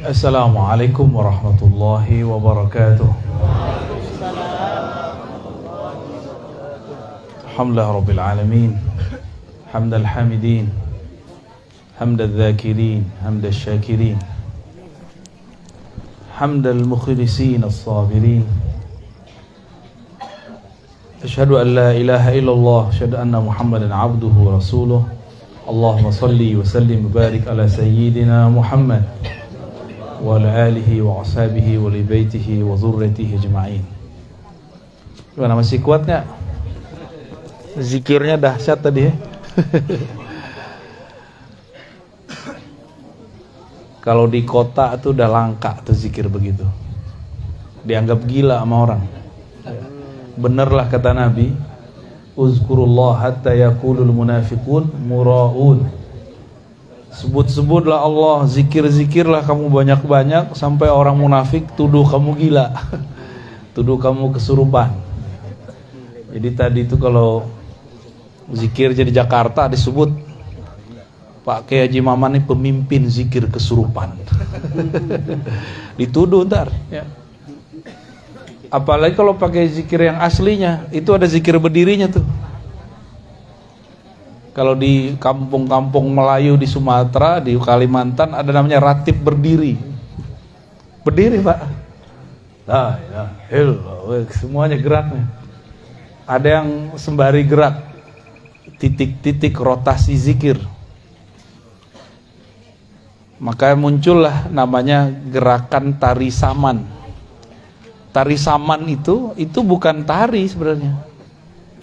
Assalamualaikum warahmatullahi wabarakatuh. Alhamdulillah rabbil alamin. Hamdal hamidin, hamdal dzakirin, hamdal syakirin, hamdal mukhlisin as-sabirin. Asyhadu an la ilaha illallah, asyhadu anna Muhammadan abduhu wa rasuluh. Allahumma salli wa sallim wa barik ala sayyidina Muhammad wa ala alihi wa ashabihi wa li baitihi wa zurriyatihi ajma'in. Gimana, masih kuat enggak? Zikirnya dahsyat tadi ya. Kalau di kota tuh udah langka tuh zikir begitu. Dianggap gila sama orang. Benerlah kata Nabi, uzkurullah hatta yaqulul munafiqun mura'un. Sebut-sebutlah Allah, zikir-zikirlah kamu banyak-banyak sampai orang munafik tuduh kamu gila. Tuduh kamu kesurupan. Jadi tadi itu kalau zikir jadi Jakarta disebut Pak Kiai Haji Maman ini pemimpin zikir kesurupan. Dituduh ntar ya. Apalagi kalau pakai zikir yang aslinya, itu ada zikir berdirinya tuh. Kalau di kampung-kampung Melayu di Sumatera, di Kalimantan ada namanya ratib berdiri. Berdiri, Pak. Nah, ya, semuanya geraknya. Ada yang sembari gerak, titik-titik rotasi zikir. Maka muncullah namanya gerakan tari saman. Tari saman itu bukan tari sebenarnya.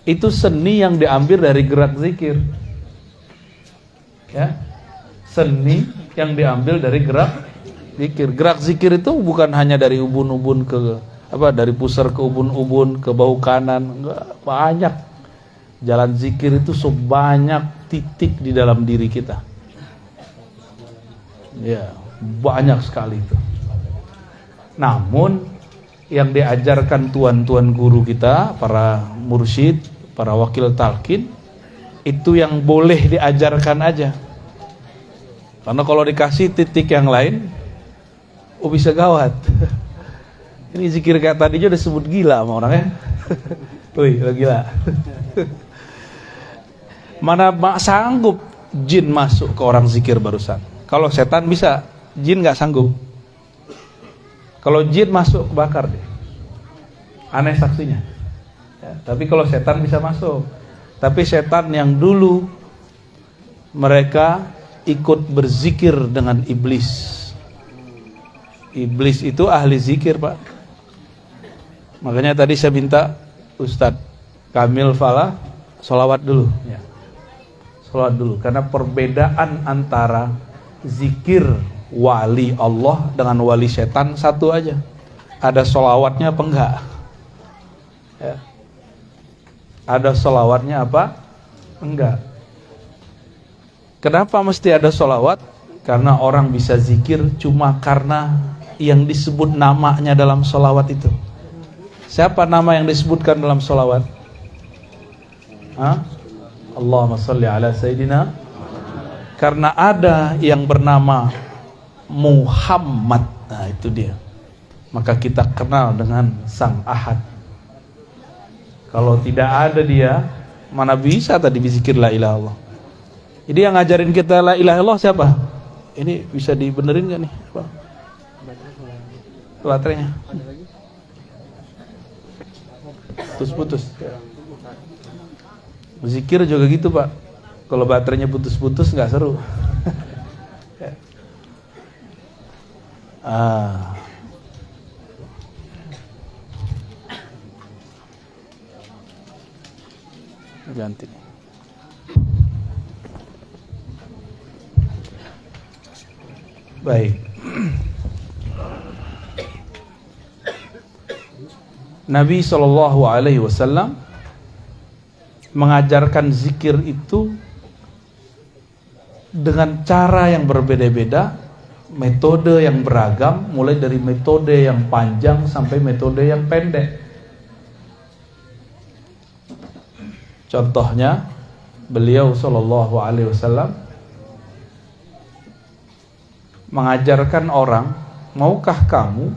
Itu seni yang diambil dari gerak zikir. Ya. Seni yang diambil dari gerak zikir. Gerak zikir itu bukan hanya dari ubun-ubun ke dari pusar ke ubun-ubun ke bahu kanan, enggak, banyak. Jalan zikir itu sebanyak titik di dalam diri kita. Ya, banyak sekali itu. Namun yang diajarkan tuan-tuan guru kita, para mursyid, para wakil talqin, itu yang boleh diajarkan aja. Karena kalau dikasih titik yang lain, bisa gawat. Ini zikir kayak tadi aja udah sebut gila sama orangnya. Wih, gila. Mana sanggup jin masuk ke orang zikir barusan. Kalau setan bisa, jin gak sanggup. Kalau jin masuk kebakar deh. Aneh saksinya ya, tapi kalau setan bisa masuk. Tapi setan yang dulu mereka ikut berzikir dengan iblis. Iblis itu ahli zikir, Pak. Makanya tadi saya minta Ustadz Kamil Falah sholawat dulu ya. Sholawat dulu. Karena perbedaan antara zikir wali Allah dengan wali setan satu aja. Ada sholawatnya apa enggak ya. Ada sholawatnya apa enggak. Kenapa mesti ada sholawat? Karena orang bisa zikir cuma karena yang disebut namanya dalam sholawat itu. Siapa nama yang disebutkan dalam sholawat? Allahumma salli ala Sayyidina. Karena ada yang bernama Muhammad. Nah itu dia. Maka kita kenal dengan Sang Ahad. Kalau tidak ada dia, mana bisa tadi berzikir la ilaha illallah. Jadi yang ngajarin kita la ilaha illallah siapa? Ini bisa dibenerin gak nih? Baterainya putus-putus. Zikir juga gitu, Pak. Kalau baterainya putus-putus gak seru. Ganti. Baik. Nabi SAW mengajarkan zikir itu dengan cara yang berbeda-beda, metode yang beragam, mulai dari metode yang panjang sampai metode yang pendek. Contohnya, beliau SAW mengajarkan orang, maukah kamu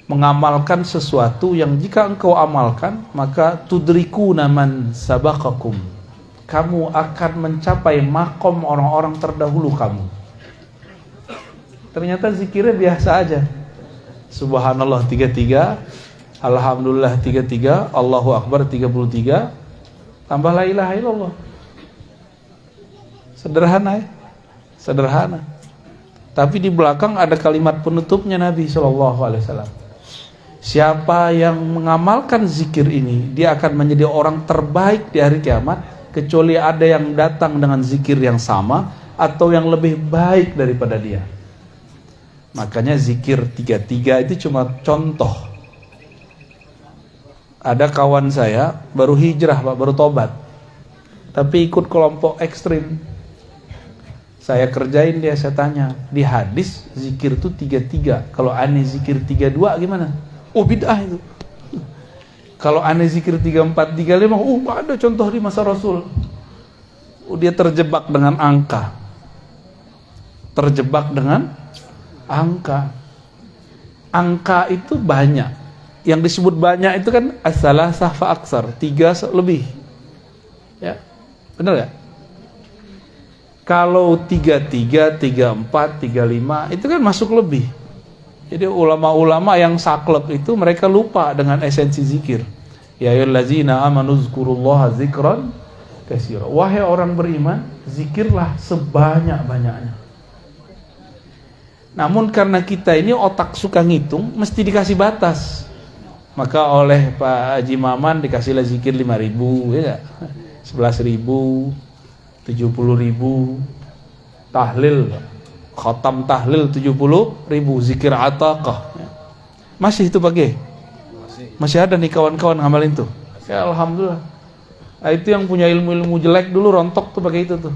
mengamalkan sesuatu yang jika engkau amalkan maka tudriku naman sabaqakum, kamu akan mencapai makom orang-orang terdahulu kamu. Ternyata zikirnya biasa aja. Subhanallah 33, Alhamdulillah 33, Allahu Akbar 33, tambah la ilaha illallah. Sederhana ya, sederhana. Tapi di belakang ada kalimat penutupnya Nabi SAW. Siapa yang mengamalkan zikir ini, dia akan menjadi orang terbaik di hari kiamat, kecuali ada yang datang dengan zikir yang sama atau yang lebih baik daripada dia. Makanya zikir 33 itu cuma contoh. Ada kawan saya baru hijrah Pak, baru tobat, tapi ikut kelompok ekstrim. Saya kerjain dia, saya tanya, di hadis zikir itu 33, kalau aneh zikir 32 gimana? Oh bid'ah itu. Kalau aneh zikir 34, 35, ada contoh di masa Rasul. Dia terjebak dengan angka. Terjebak dengan angka. Angka itu banyak. Yang disebut banyak itu kan as-salasah fa aksar, 3 lebih. Ya. Benar ya? Kalau 33, 34, 35 itu kan masuk lebih. Jadi ulama-ulama yang saklek itu mereka lupa dengan esensi zikir. Ya ayyuhallazina amanu dzkurullaha dzikran katsira. Wahai orang beriman, zikirlah sebanyak-banyaknya. Namun karena kita ini otak suka ngitung, mesti dikasih batas. Maka oleh Pak Haji Maman dikasihlah zikir 5.000, ya enggak? 11.000, 70.000, tahlil, khatam tahlil 70.000, zikir ataqah. Masih itu pakai? Masih ada nih kawan-kawan ngamalin tuh. Ya alhamdulillah. Nah, itu yang punya ilmu-ilmu jelek dulu rontok tuh pakai itu tuh.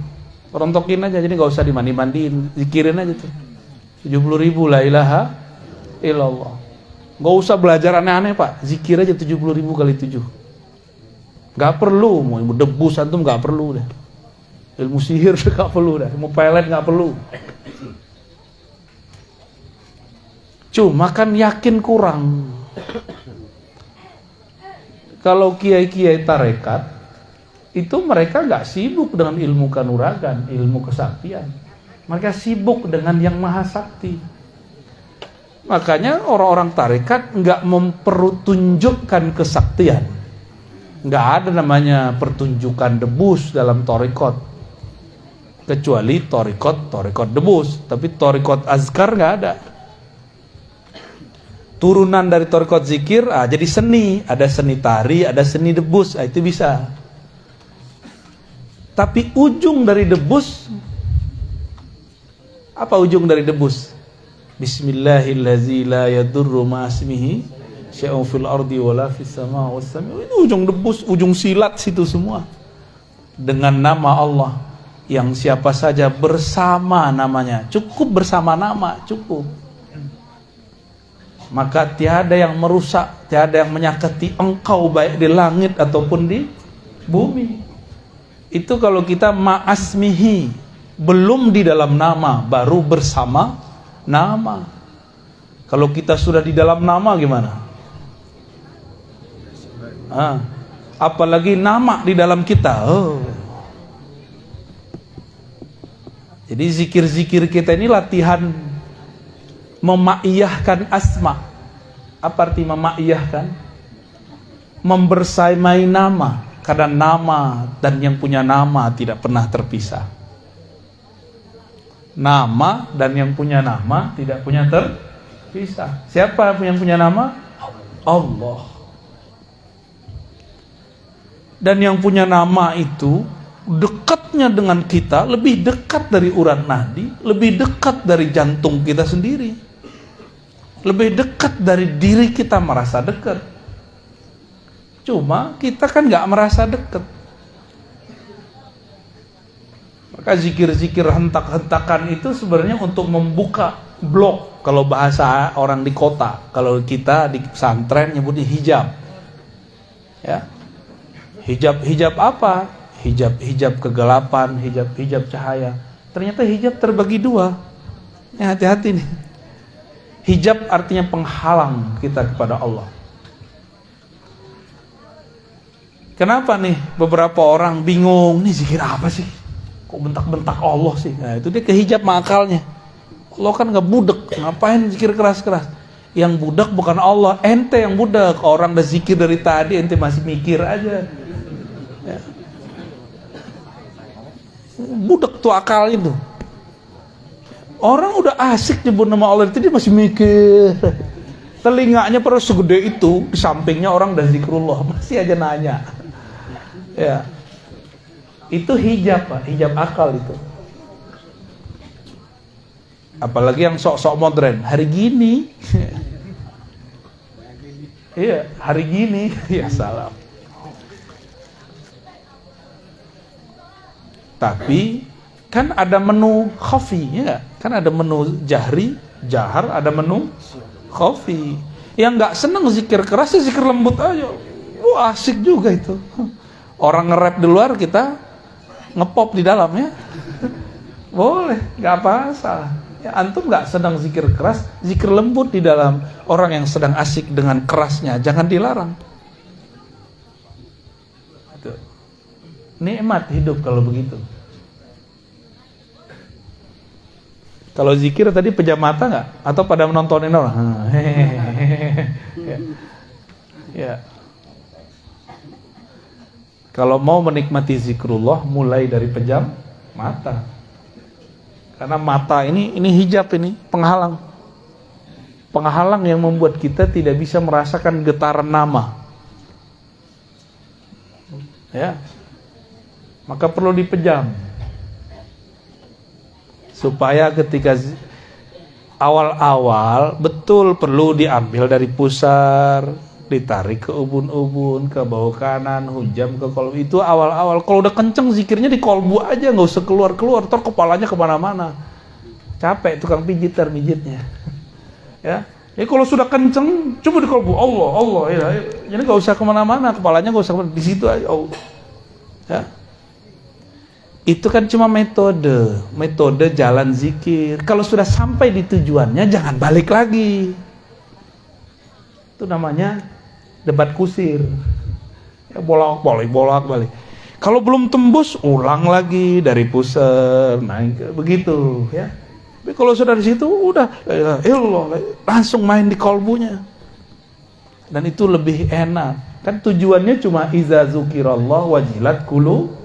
Rontokin aja, jadi nggak usah dimandi-mandiin, zikirin aja tuh. 70.000 la ilaha illallah. Nggak usah belajar aneh-aneh Pak, zikir aja 70.000 kali 7. Nggak perlu, mau ilmu debus antum nggak perlu deh. Ilmu sihir nggak perlu dah, ilmu pelet nggak perlu. Cuma kan yakin kurang. Kalau kiai-kiai tarekat itu mereka nggak sibuk dengan ilmu kanuragan, ilmu kesaktian. Mereka sibuk dengan yang maha sakti. Makanya orang-orang tarekat nggak mempertunjukkan kesaktian. Nggak ada namanya pertunjukan debus dalam tarekat. Kecuali torikot debus, tapi torikot azkar nggak ada. Turunan dari torikot zikir, jadi seni, ada seni tari, ada seni debus, itu bisa. Tapi ujung dari debus, apa ujung dari debus? Bismillahirrahmanirrahim, la yadurru ma'asmihi syai'un fil ardi wala fis sama was sami. Itu ujung debus, ujung silat situ semua. Dengan nama Allah yang siapa saja bersama namanya, cukup bersama nama, cukup. Maka tiada yang merusak, tiada yang menyakiti engkau baik di langit ataupun di bumi. Itu kalau kita ma'asmihi, belum di dalam nama, baru bersama nama. Kalau kita sudah di dalam nama gimana? Apalagi nama di dalam kita. Jadi zikir-zikir kita ini latihan memaiyahkan asma. Apa arti memaiyahkan? Membersamai nama. Karena nama dan yang punya nama tidak pernah terpisah. Nama dan yang punya nama tidak punya terpisah. Siapa yang punya nama? Allah. Dan yang punya nama itu dekatnya dengan kita, lebih dekat dari urat nadi, lebih dekat dari jantung kita sendiri, lebih dekat dari diri kita merasa dekat. Cuma kita kan gak merasa dekat. Maka zikir-zikir hentak-hentakan itu sebenarnya untuk membuka blok. Kalau bahasa orang di kota, kalau kita di pesantren nyebutnya hijab. Ya, hijab apa? Hijab kegelapan, hijab cahaya. Ternyata hijab terbagi dua. Hati-hati nih. Hijab artinya penghalang kita kepada Allah. Kenapa nih beberapa orang bingung, nih zikir apa sih? Kok bentak-bentak Allah sih? Nah, itu dia kehijab akalnya. Allah kan nggak budek, ngapain zikir keras-keras? Yang budak bukan Allah, ente yang budak. Orang udah zikir dari tadi, ente masih mikir aja. Ya. Budak tuh akal itu. Orang udah asik nyebut nama Allah itu dia masih mikir. Telinganya perlu segede itu, di sampingnya orang udah zikrullah, masih aja nanya. Ya. Itu hijab, Pak, hijab akal itu. Apalagi yang sok-sok modern, hari gini. Iya, hari gini. Ya salam. Tapi kan ada menu khafi, ya. Kan ada menu jahri, jahar, ada menu khafi. Yang nggak seneng zikir keras, ya zikir lembut aja. Asik juga itu. Orang nge-rap di luar, kita ngepop di dalam, ya. Boleh, nggak masalah. Ya, antum nggak sedang zikir keras, zikir lembut di dalam. Orang yang sedang asik dengan kerasnya, jangan dilarang. Itu. Nikmat hidup kalau begitu. Kalau zikir tadi pejam mata nggak? Atau pada menontonin orang? Ya. Ya. Kalau mau menikmati zikrullah, mulai dari pejam mata. Karena mata ini hijab, ini penghalang. Penghalang yang membuat kita tidak bisa merasakan getaran nama. Ya. Maka perlu dipejam. Supaya ketika awal-awal betul perlu diambil dari pusar, ditarik ke ubun-ubun, ke bawah kanan, hujam ke kolbu. Itu awal-awal. Kalau udah kenceng zikirnya di kolbu aja, nggak usah keluar-keluar. Ntar kepalanya kemana-mana. Capek tukang mijitnya. Ya. Jadi kalau sudah kenceng, coba di kolbu. Allah. Ya. Jadi nggak usah kemana-mana. Kepalanya nggak usah di situ aja. Allah. Ya. Itu kan cuma metode jalan zikir. Kalau sudah sampai di tujuannya, jangan balik lagi. Itu namanya debat kusir. Ya, bolak-balik. Kalau belum tembus, ulang lagi dari pusar, naik begitu, ya. Tapi kalau sudah di situ, udah langsung main di kolbunya. Dan itu lebih enak. Kan tujuannya cuma iza zukirallah wajilat qulub.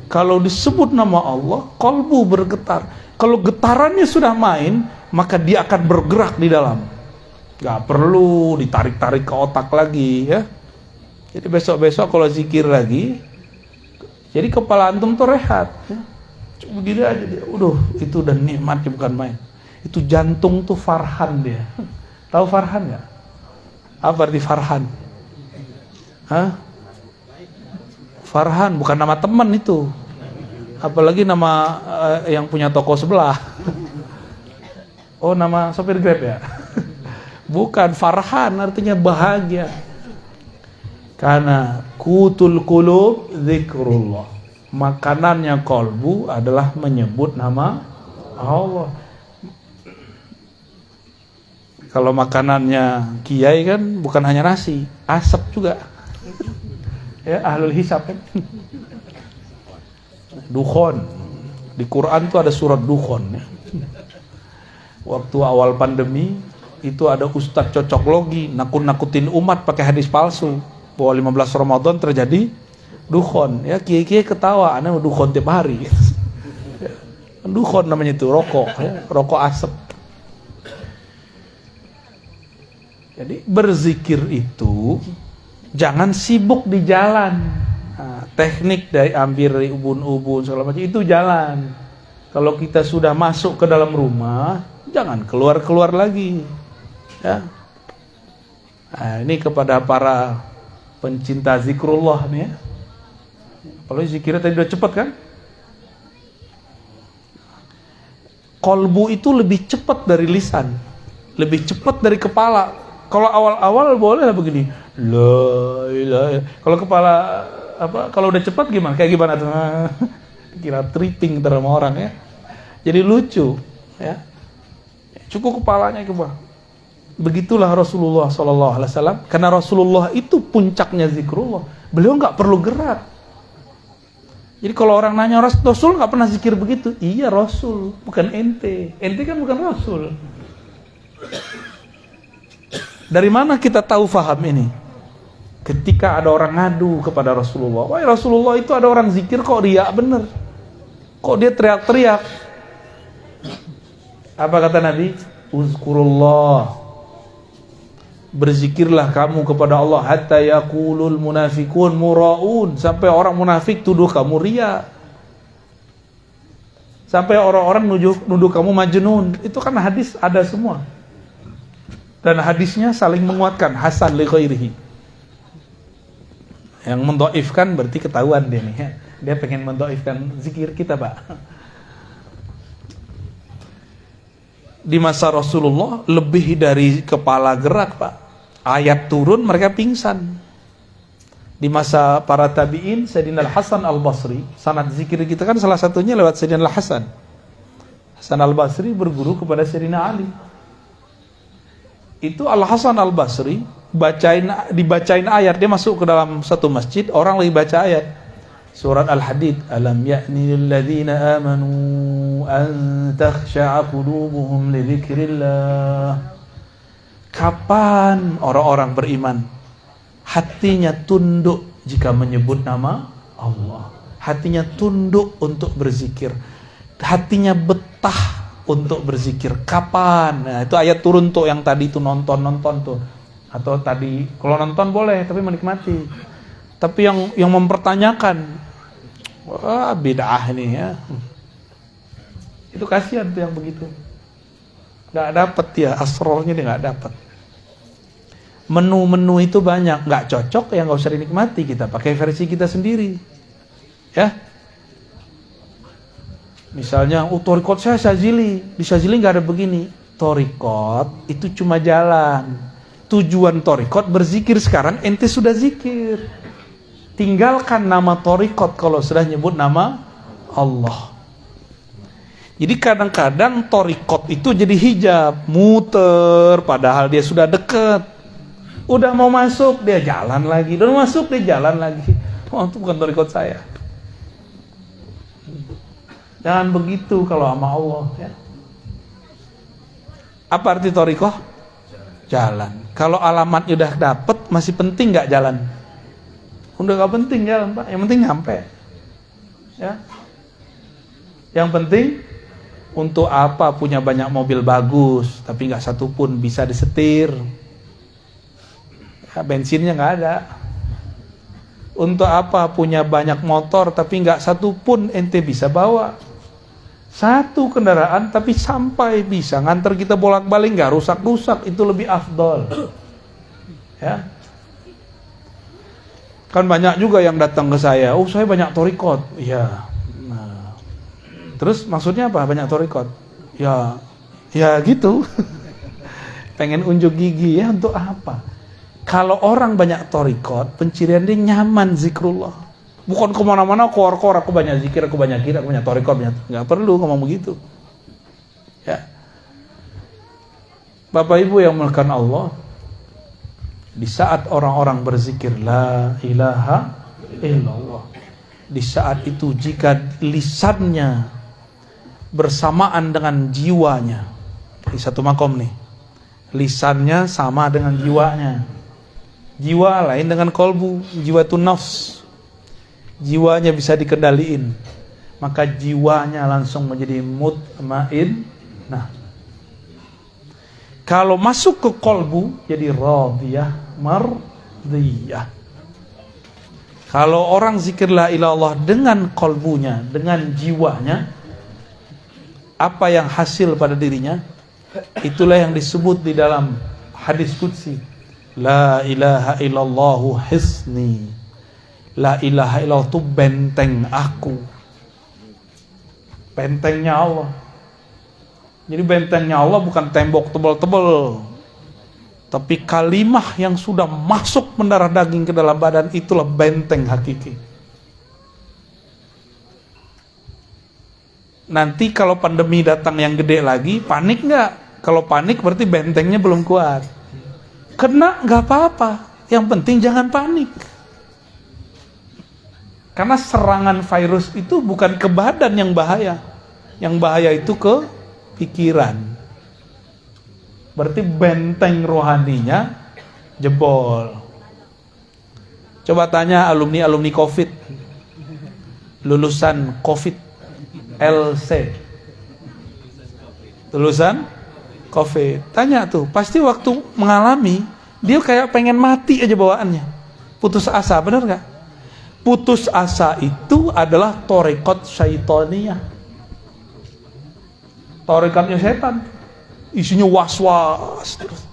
Kalau disebut nama Allah, kolbu bergetar. Kalau getarannya sudah main, maka dia akan bergerak di dalam. Gak perlu ditarik-tarik ke otak lagi, ya. Jadi besok-besok kalau zikir lagi, jadi kepala antum tuh rehat, ya. Cuma begini aja dia. Itu udah nikmatnya bukan main. Itu jantung tuh Farhan dia. Tahu Farhan gak? Apa arti Farhan? Hah? Farhan bukan nama teman itu. Apalagi nama yang punya toko sebelah. Oh, nama sopir Grab ya? Bukan, Farhan artinya bahagia. Karena kutul qulub zikrullah. Makanannya kolbu adalah menyebut nama Allah. Kalau makanannya kiai kan bukan hanya nasi, asap juga. Ya, ahlul hisab kan. Dukhon. Di Quran tuh ada surat Dukhon, ya. Waktu awal pandemi itu ada ustadz cocok logi nakut-nakutin umat pakai hadis palsu bahwa 15 Ramadan terjadi dukhon, ya. Kiai-kiai ketawa, aneh dukhon tiap hari. Ya. Dukhon namanya itu, rokok, ya. Rokok asap. Jadi berzikir itu jangan sibuk di jalan. Nah, teknik dari ambil dari ubun-ubun segala macam itu jalan. Kalau kita sudah masuk ke dalam rumah, jangan keluar-keluar lagi. Ya. Nah, ini kepada para pencinta zikrullah nih, ya. Kalau zikirnya tadi udah cepat kan? Kolbu itu lebih cepat dari lisan, lebih cepat dari kepala. Kalau awal-awal boleh lah begini. La ilaha. Kalau kepala Kalau udah cepat gimana? Kayak gimana tuh? Kira tripping sama orang, ya. Jadi lucu, ya. Cukup kepalanya ke bawah. Begitulah Rasulullah SAW. Karena Rasulullah itu puncaknya zikrullah. Beliau nggak perlu gerak. Jadi kalau orang nanya Rasul nggak pernah zikir begitu, iya Rasul, bukan ente. Ente kan bukan Rasul. Dari mana kita tahu faham ini? Ketika ada orang ngadu kepada Rasulullah, wah Rasulullah itu ada orang zikir kok riak bener, kok dia teriak-teriak. Apa kata Nabi? Uzkurullah, berzikirlah kamu kepada Allah hatta yaqulul munafiqun muraun, sampai orang munafik tuduh kamu riya, sampai orang-orang nuduh kamu majnun. Itu kan hadis ada semua, dan hadisnya saling menguatkan, hasan li ghairihi. Yang mendoifkan berarti ketahuan dia nih, ya. Dia pengen mendoifkan zikir kita, Pak. Di masa Rasulullah lebih dari kepala gerak, Pak. Ayat turun mereka pingsan. Di masa para tabi'in, Sayyidina Al-Hasan Al-Basri, sanad zikir kita kan salah satunya lewat Sayyidina Al-Hasan. Hasan Al-Basri berguru kepada Sayyidina Ali. Itu Al-Hasan Al-Basri dibacain ayat, dia masuk ke dalam satu masjid, orang lagi baca ayat surat Al-Hadid, alam ya'ni lilladzina amanu an takhsha'a qulubuhum li dzikrillah. Kapan orang-orang beriman hatinya tunduk jika menyebut nama Allah, hatinya tunduk untuk berzikir, hatinya betah untuk berzikir? Kapan? Nah, itu ayat turun tuh, yang tadi itu nonton tuh. Atau tadi kalau nonton boleh tapi menikmati. Tapi yang mempertanyakan, wah bid'ah ini ya. Itu kasihan tuh yang begitu. Enggak dapat ya, asrornya dia enggak dapat. Menu-menu itu banyak, enggak cocok ya enggak usah dinikmati, kita pakai versi kita sendiri. Ya. Misalnya, thariqat saya Syazili, di Syazili nggak ada begini. Thariqat itu cuma jalan. Tujuan thariqat berzikir. Sekarang ente sudah zikir. Tinggalkan nama thariqat kalau sudah nyebut nama Allah. Jadi kadang-kadang thariqat itu jadi hijab, muter, padahal dia sudah dekat. Udah mau masuk dia jalan lagi, udah masuk dia jalan lagi. Oh, itu bukan thariqat saya. Jangan begitu kalau sama Allah, ya. Apa arti thariqah? Jalan. Kalau alamatnya udah dapet, masih penting nggak jalan? Udah nggak penting jalan, Pak. Yang penting nyampe. Ya. Yang penting, untuk apa punya banyak mobil bagus, tapi nggak satu pun bisa disetir? Ya, bensinnya nggak ada. Untuk apa punya banyak motor, tapi nggak satu pun ente bisa bawa? Satu kendaraan tapi sampai bisa nganter kita bolak-balik, nggak rusak-rusak, itu lebih afdol. Ya. Kan banyak juga yang datang ke saya, oh saya banyak thariqat. Iya. Nah. Terus maksudnya apa banyak thariqat? Ya gitu. Pengen unjuk gigi ya, untuk apa? Kalau orang banyak thariqat, pencirian dia nyaman zikrullah. Bukan kemana-mana kor-kor, aku banyak zikir, aku banyak kira, aku banyak thariqat, banyak. Nggak perlu ngomong begitu. Ya. Bapak Ibu yang melakukan Allah, di saat orang-orang berzikir la ilaha illallah, di saat itu jika lisannya bersamaan dengan jiwanya, di satu makom nih, lisannya sama dengan jiwanya. Jiwa lain dengan kolbu, jiwa itu nafs. Jiwanya bisa dikendaliin, maka jiwanya langsung menjadi mutmain. Nah, kalau masuk ke kolbu jadi radiyah, mardiyah. Kalau orang zikir la ilaha illallah dengan kolbunya, dengan jiwanya, apa yang hasil pada dirinya, itulah yang disebut di dalam hadis qudsi, la ilaha illallahu hisni. La ilaha illallah itu benteng aku, bentengnya Allah. Jadi bentengnya Allah bukan tembok tebal-tebal, tapi kalimah yang sudah masuk mendarah daging ke dalam badan, itulah benteng hakiki. Nanti kalau pandemi datang yang gede lagi, panik nggak? Kalau panik berarti bentengnya belum kuat. Kena nggak apa-apa, yang penting jangan panik. Karena serangan virus itu bukan ke badan yang bahaya. Yang bahaya itu ke pikiran. Berarti benteng rohaninya jebol. Coba tanya alumni COVID, lulusan COVID, LC, lulusan COVID. Tanya tuh, pasti waktu mengalami, dia kayak pengen mati aja bawaannya. Putus asa, benar gak? Putus asa itu adalah torekot syaitoniyah. Torekotnya setan. Isinya was-was terus.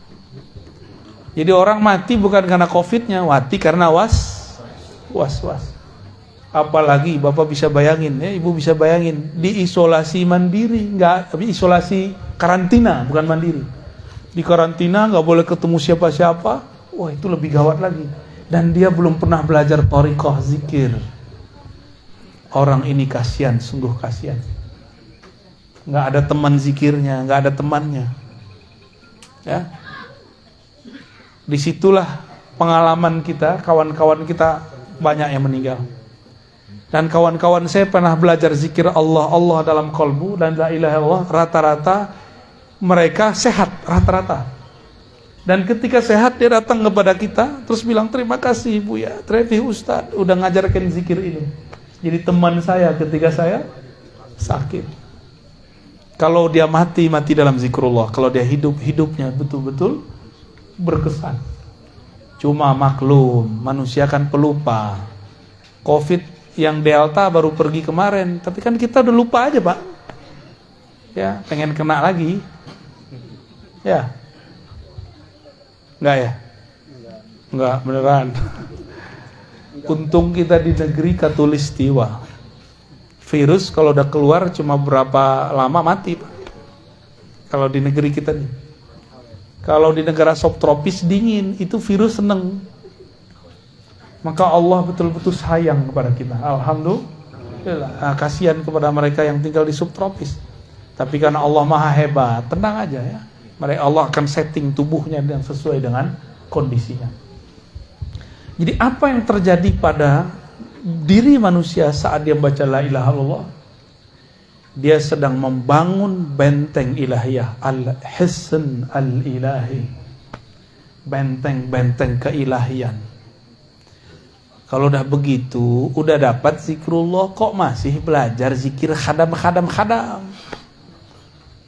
Jadi orang mati bukan karena COVID-nya, mati karena was-was. Apalagi Bapak bisa bayangin, ya, Ibu bisa bayangin, di isolasi mandiri, tapi isolasi karantina, bukan mandiri. Di karantina nggak boleh ketemu siapa-siapa, wah itu lebih gawat lagi. Dan dia belum pernah belajar thariqah zikir. Orang ini kasihan, sungguh kasihan. Nggak ada teman zikirnya, nggak ada temannya. Ya, disitulah pengalaman kita, kawan-kawan kita banyak yang meninggal. Dan kawan-kawan saya pernah belajar zikir Allah dalam kolbu dan la ilaha illallah, rata-rata mereka sehat, rata-rata. Dan ketika sehat dia datang kepada kita terus bilang, terima kasih Bu ya, terima Ustaz udah ngajarkan zikir ini. Jadi teman saya ketika saya sakit. Kalau dia mati dalam zikrullah. Kalau dia hidupnya betul-betul berkesan. Cuma maklum, manusia kan pelupa. COVID yang Delta baru pergi kemarin, tapi kan kita udah lupa aja Pak. Ya, pengen kena lagi. Ya. Enggak ya? Enggak, beneran. Untung kita di negeri Katulistiwa. Virus kalau udah keluar cuma berapa lama mati Pak. Kalau di negeri kita nih. Kalau di negara subtropis dingin, itu virus seneng. Maka Allah betul-betul sayang kepada kita. Alhamdulillah. Kasihan kepada mereka yang tinggal di subtropis. Tapi karena Allah maha hebat, tenang aja ya. Allah akan setting tubuhnya dan sesuai dengan kondisinya. Jadi apa yang terjadi pada diri manusia saat dia baca la ilaha illallah? Dia sedang membangun benteng ilahiyah, al-hisn al-ilahi. Benteng-benteng keilahian. Kalau udah begitu, udah dapat zikrullah, kok masih belajar zikir khadam.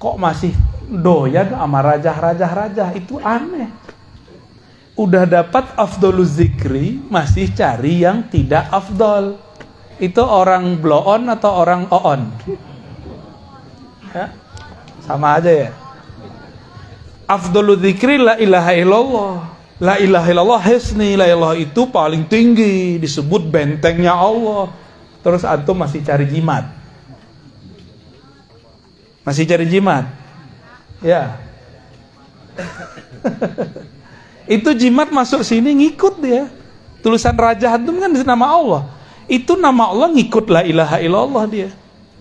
Kok masih doyan sama rajah-rajah, itu aneh. Udah dapat afdoluz zikri, masih cari yang tidak afdol. Itu orang bloon atau orang oon? Ya, sama aja ya. Afdoluz zikri la ilaha illallah. La ilaha illallah hisni, la ilaha itu paling tinggi, disebut bentengnya Allah. Terus antum masih cari jimat. Masih cari jimat. Ya. Itu jimat masuk sini ngikut dia. Tulisan raja antum kan nama Allah. Itu nama Allah ngikut la ilaha illallah dia.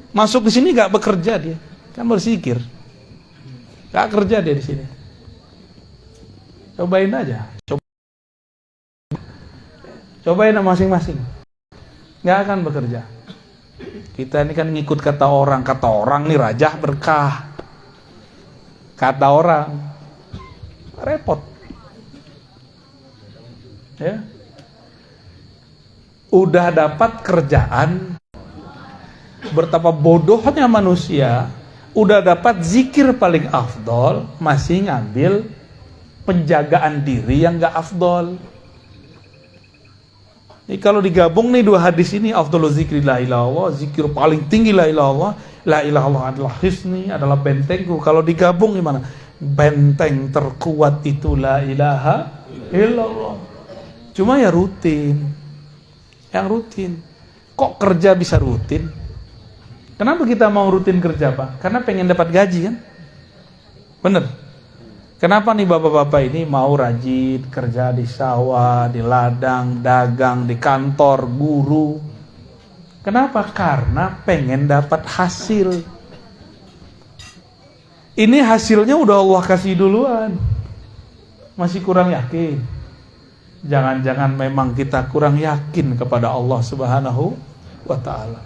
Masuk ke sini enggak bekerja dia. Kan berzikir. Enggak kerja dia di sini. Cobain aja. Cobain masing-masing. Enggak akan bekerja. Kita ini kan ngikut kata orang nih rajah berkah. Kata orang repot. Ya. Udah dapat kerjaan, betapa bodohnya manusia, udah dapat zikir paling afdol, masih ngambil penjagaan diri yang gak afdol. Jadi kalau digabung nih dua hadis ini, afdolul zikri la ilaha illallah, zikir paling tinggi la ilaha illallah, la ilaha illallah adalah hisni, adalah bentengku. Kalau digabung gimana? Benteng terkuat itu la ilaha illallah. Cuma ya rutin. Yang rutin. Kok kerja bisa rutin? Kenapa kita mau rutin kerja Pak? Karena pengen dapat gaji kan? Bener? Kenapa nih bapak-bapak ini mau rajin kerja di sawah, di ladang, dagang, di kantor, guru? Kenapa? Karena pengen dapat hasil. Ini hasilnya udah Allah kasih duluan. Masih kurang yakin? Jangan-jangan memang kita kurang yakin kepada Allah Subhanahu wa ta'ala.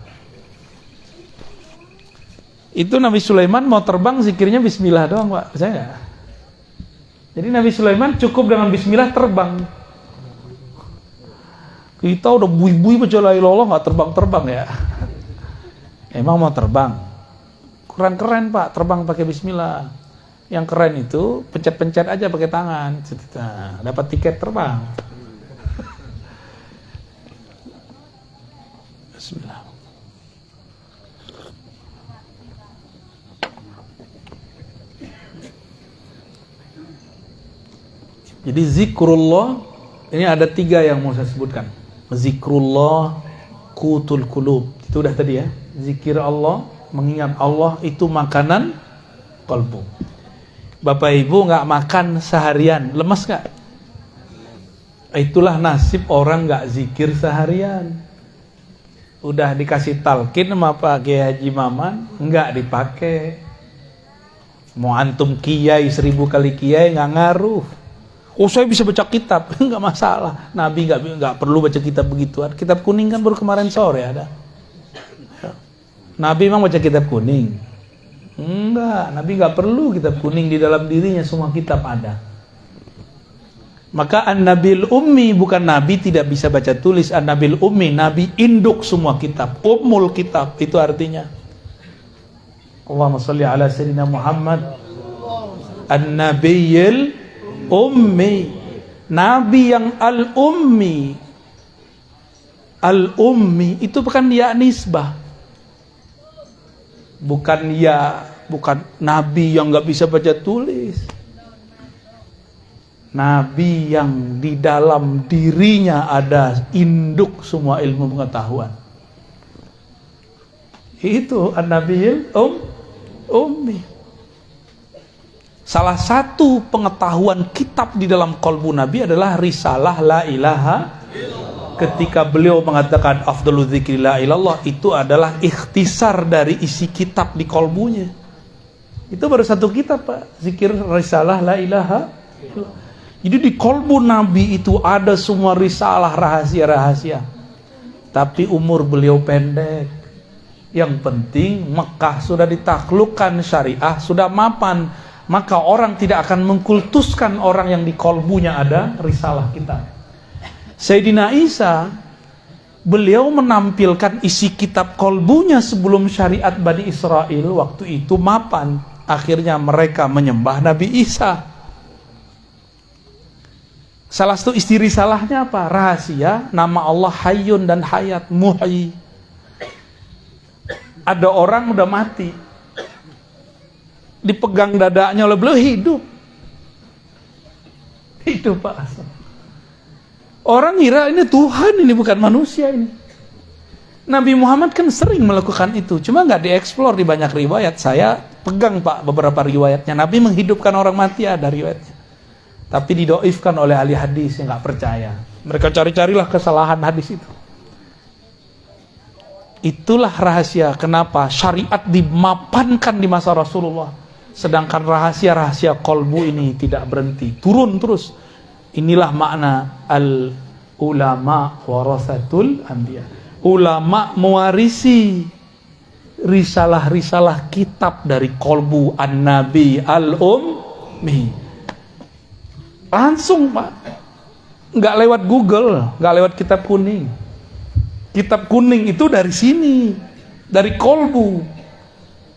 Itu Nabi Sulaiman mau terbang zikirnya bismillah doang, Pak. Percaya nggak? Jadi Nabi Sulaiman cukup dengan bismillah terbang. Kita udah bui-bui baca la ilaha illallah nggak terbang-terbang ya. Emang mau terbang? Keren-keren Pak, terbang pakai bismillah. Yang keren itu pencet-pencet aja pakai tangan. Nah, dapat tiket terbang. Bismillah. Jadi zikrullah ini ada 3 yang mau saya sebutkan. Zikrullah qutul qulub. Itu udah tadi ya. Zikir Allah, mengingat Allah itu makanan kalbu. Bapak Ibu nggak makan seharian, lemes nggak? Itulah nasib orang nggak zikir seharian. Udah dikasih talqin sama Pak Kiai Haji Maman, nggak dipakai. Mau antum kiai 1000 kali kiai nggak ngaruh. Oh saya bisa baca kitab, nggak masalah. Nabi nggak perlu baca kitab begituan. Kitab kuning kan baru kemarin sore ada. Nabi memang baca kitab kuning? Enggak, Nabi nggak perlu kitab kuning, di dalam dirinya semua kitab ada. Maka An-Nabil Ummi bukan Nabi tidak bisa baca tulis. An-Nabil Ummi, Nabi induk semua kitab. Ummul kitab, itu artinya. Allahumma sholli ala sayyidina Muhammad. An-Nabiyil Ummi, Nabi yang Al-Ummi. Al-Ummi itu bukan ya nisbah. Bukan Nabi yang gak bisa baca tulis. Nabi yang di dalam dirinya ada induk semua ilmu pengetahuan. Itu An-Nabiyil Ummi. Salah satu pengetahuan kitab di dalam qalbu Nabi adalah risalah la ilaha. Ketika beliau mengatakan afdalu dzikri la ilallah, itu adalah ikhtisar dari isi kitab di qalbunya. Itu baru satu kitab Pak, zikir risalah la ilaha. Jadi di qalbu Nabi itu ada semua risalah rahasia-rahasia. Tapi umur beliau pendek. Yang penting Mekah sudah ditaklukkan, syariah sudah mapan. Maka orang tidak akan mengkultuskan orang yang di kolbunya ada risalah kita. Sayyidina Isa, beliau menampilkan isi kitab kolbunya sebelum syariat Bani Israel waktu itu mapan. Akhirnya mereka menyembah Nabi Isa. Salah satu isi risalahnya apa? Rahasia, nama Allah Hayyun dan Hayat, Muhyi. Ada orang udah mati, dipegang dadanya oleh beliau, hidup Pak. Orang ngira ini Tuhan, ini bukan manusia ini. Nabi Muhammad kan sering melakukan itu, cuma nggak dieksplor di banyak riwayat. Saya pegang Pak beberapa riwayatnya. Nabi menghidupkan orang mati, ada riwayatnya, tapi didoifkan oleh ahli hadis yang nggak percaya. Mereka cari-carilah kesalahan hadis itu. Itulah rahasia kenapa syariat dimapankan di masa Rasulullah. Sedangkan rahasia-rahasia kolbu ini tidak berhenti, turun terus. Inilah makna al-ulama warasatul anbiya. Ulama mewarisi risalah-risalah kitab dari kolbu an-nabi al-ummi. Langsung Pak, nggak lewat Google, nggak lewat kitab kuning. Kitab kuning itu dari sini, dari kolbu.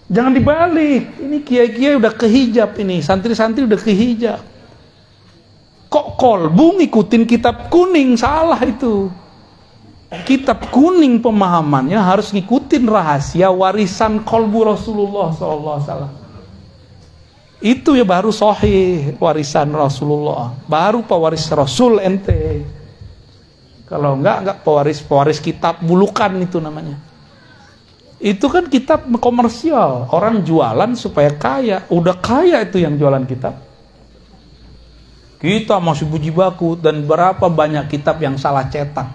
Jangan dibalik. Ini kiai-kiai udah kehijab ini, santri-santri udah kehijab. Kok kolbu ngikutin kitab kuning? Salah itu. Kitab kuning pemahamannya harus ngikutin rahasia warisan kolbu Rasulullah SAW. Itu ya baru sahih warisan Rasulullah. Baru pewaris Rasul ente. Kalau enggak pewaris kitab bulukan itu namanya. Itu kan kitab komersial, orang jualan supaya kaya. Udah kaya itu yang jualan kitab. Kita masih puji baku, dan berapa banyak kitab yang salah cetak.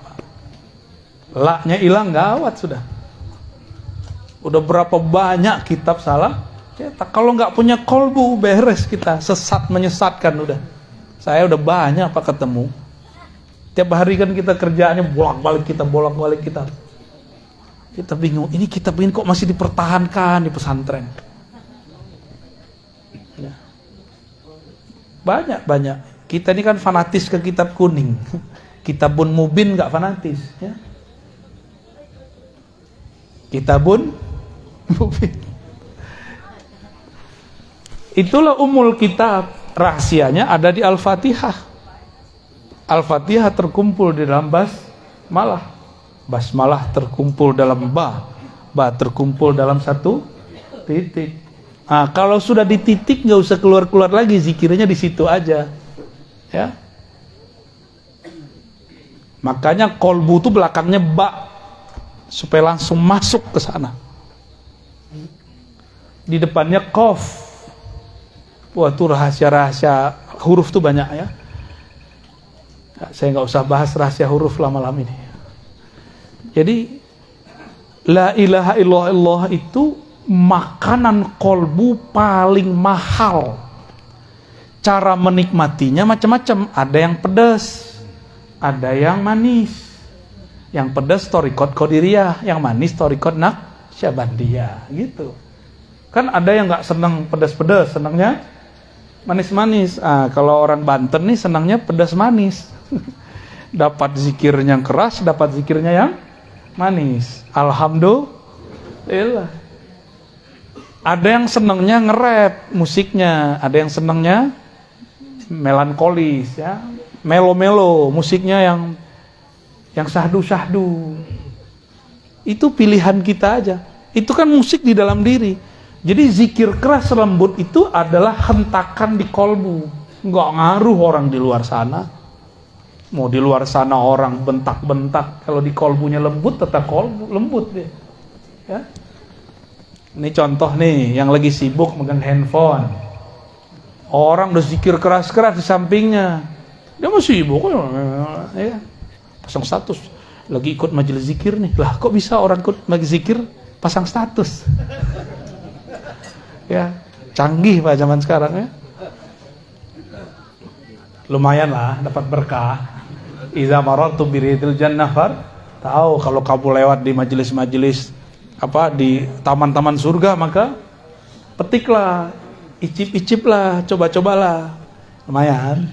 Laknya hilang, gawat sudah. Udah berapa banyak kitab salah cetak. Kalau nggak punya kolbu, beres kita, sesat menyesatkan udah. Saya udah banyak apa ketemu. Tiap hari kan kita kerjaannya bolak-balik kita. Kita bingung, ini kitab ini kok masih dipertahankan di pesantren. Ya. Banyak. Kita ini kan fanatis ke kitab kuning. Kitabun Mubin nggak fanatis. Ya. Kitabun Mubin. Itulah umul kitab. Rahasianya ada di Al-Fatihah. Al-Fatihah terkumpul di dalam basmalah. Basmalah terkumpul dalam ba terkumpul dalam satu titik. Nah, kalau sudah di titik nggak usah keluar lagi, zikirnya di situ aja. Ya. Makanya kolbu itu belakangnya ba supaya langsung masuk ke sana. Di depannya qaf. Wah, itu rahasia-rahasia huruf tuh banyak ya. Saya nggak usah bahas rahasia huruf lah malam ini. Jadi la ilaha illallah itu makanan kolbu paling mahal. Cara menikmatinya macam-macam. Ada yang pedas, ada yang manis. Yang pedas thariqat qadiriyah, yang manis thariqat naqsyabandiyah, gitu. Kan ada yang nggak senang pedas-pedas, senangnya manis-manis. Kalau orang Banten nih senangnya pedas manis. Dapat zikirnya yang keras, dapat zikirnya yang manis. Alhamdulillah. Ada yang senangnya nge-rap musiknya, ada yang senangnya melankolis ya, melo-melo musiknya yang syahdu-syahdu. Itu pilihan kita aja. Itu kan musik di dalam diri. Jadi zikir keras lembut itu adalah hentakan di kolbu. Nggak ngaruh orang di luar sana. Mau di luar sana orang bentak-bentak, kalau di kolbunya lembut tetap kolbu lembut deh. Ya. Ini contoh nih yang lagi sibuk megang handphone. Orang udah zikir keras-keras di sampingnya. Dia masih sibuk ya. Pasang status. Lagi ikut majelis zikir nih. Lah kok bisa orang ikut majelis zikir pasang status? Ya, canggih Pak zaman sekarang ya. Lumayan lah dapat berkah. Iza marartu biridil jannah tahu kalau kamu lewat di majelis-majelis di taman-taman surga, maka petiklah, icip-iciplah, coba-cobalah. Lumayan.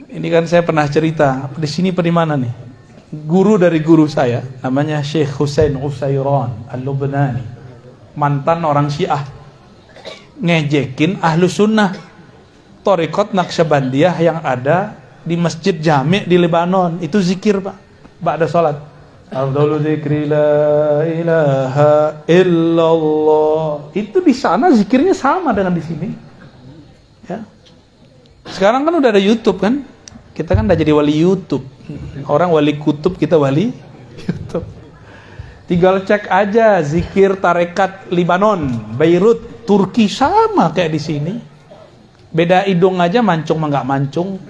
Ini kan saya pernah cerita di sini di mana nih? Guru dari guru saya namanya Syekh Husain Usairan Al-Lubnani. Mantan orang Syiah, ngejekin ahlu sunnah thariqat Naqsyabandiyah yang ada di Masjid Jami' di Lebanon. Itu zikir Pak, ba'da salat. Afdalu dzikri la ilaha illallah. Itu di sana zikirnya sama dengan di sini. Ya. Sekarang kan udah ada YouTube kan? Kita kan udah jadi wali YouTube. Orang wali kutub, kita wali YouTube. Tinggal cek aja zikir tarekat Libanon, Beirut, Turki sama kayak di sini. Beda hidung aja, mancung sama nggak mancung.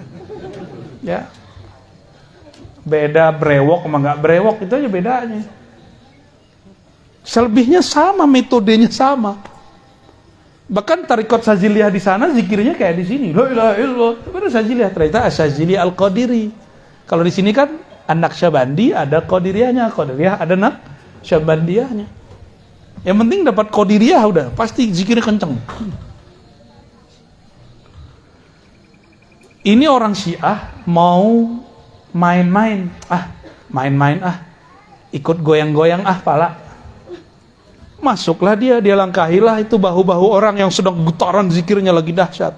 Ya. Beda brewok sama nggak brewok, itu aja bedanya. Selebihnya sama, metodenya sama. Bahkan tarekat Saziliyah di sana zikirnya kayak di sini. La ilaha illallah. Itu Saziliyah, ternyata Sazili Al-Qadiri. Kalau di sini kan An-Naqsyabandi ada Qadiriyahnya, Qadiriyah ada Naqsyabandiyahnya. Yang penting dapat Qadiriyah udah, pasti zikirnya kenceng. Ini orang Syiah mau main-main, ikut goyang-goyang pala. Masuklah dia langkahilah itu bahu-bahu orang yang sedang getaran zikirnya lagi dahsyat.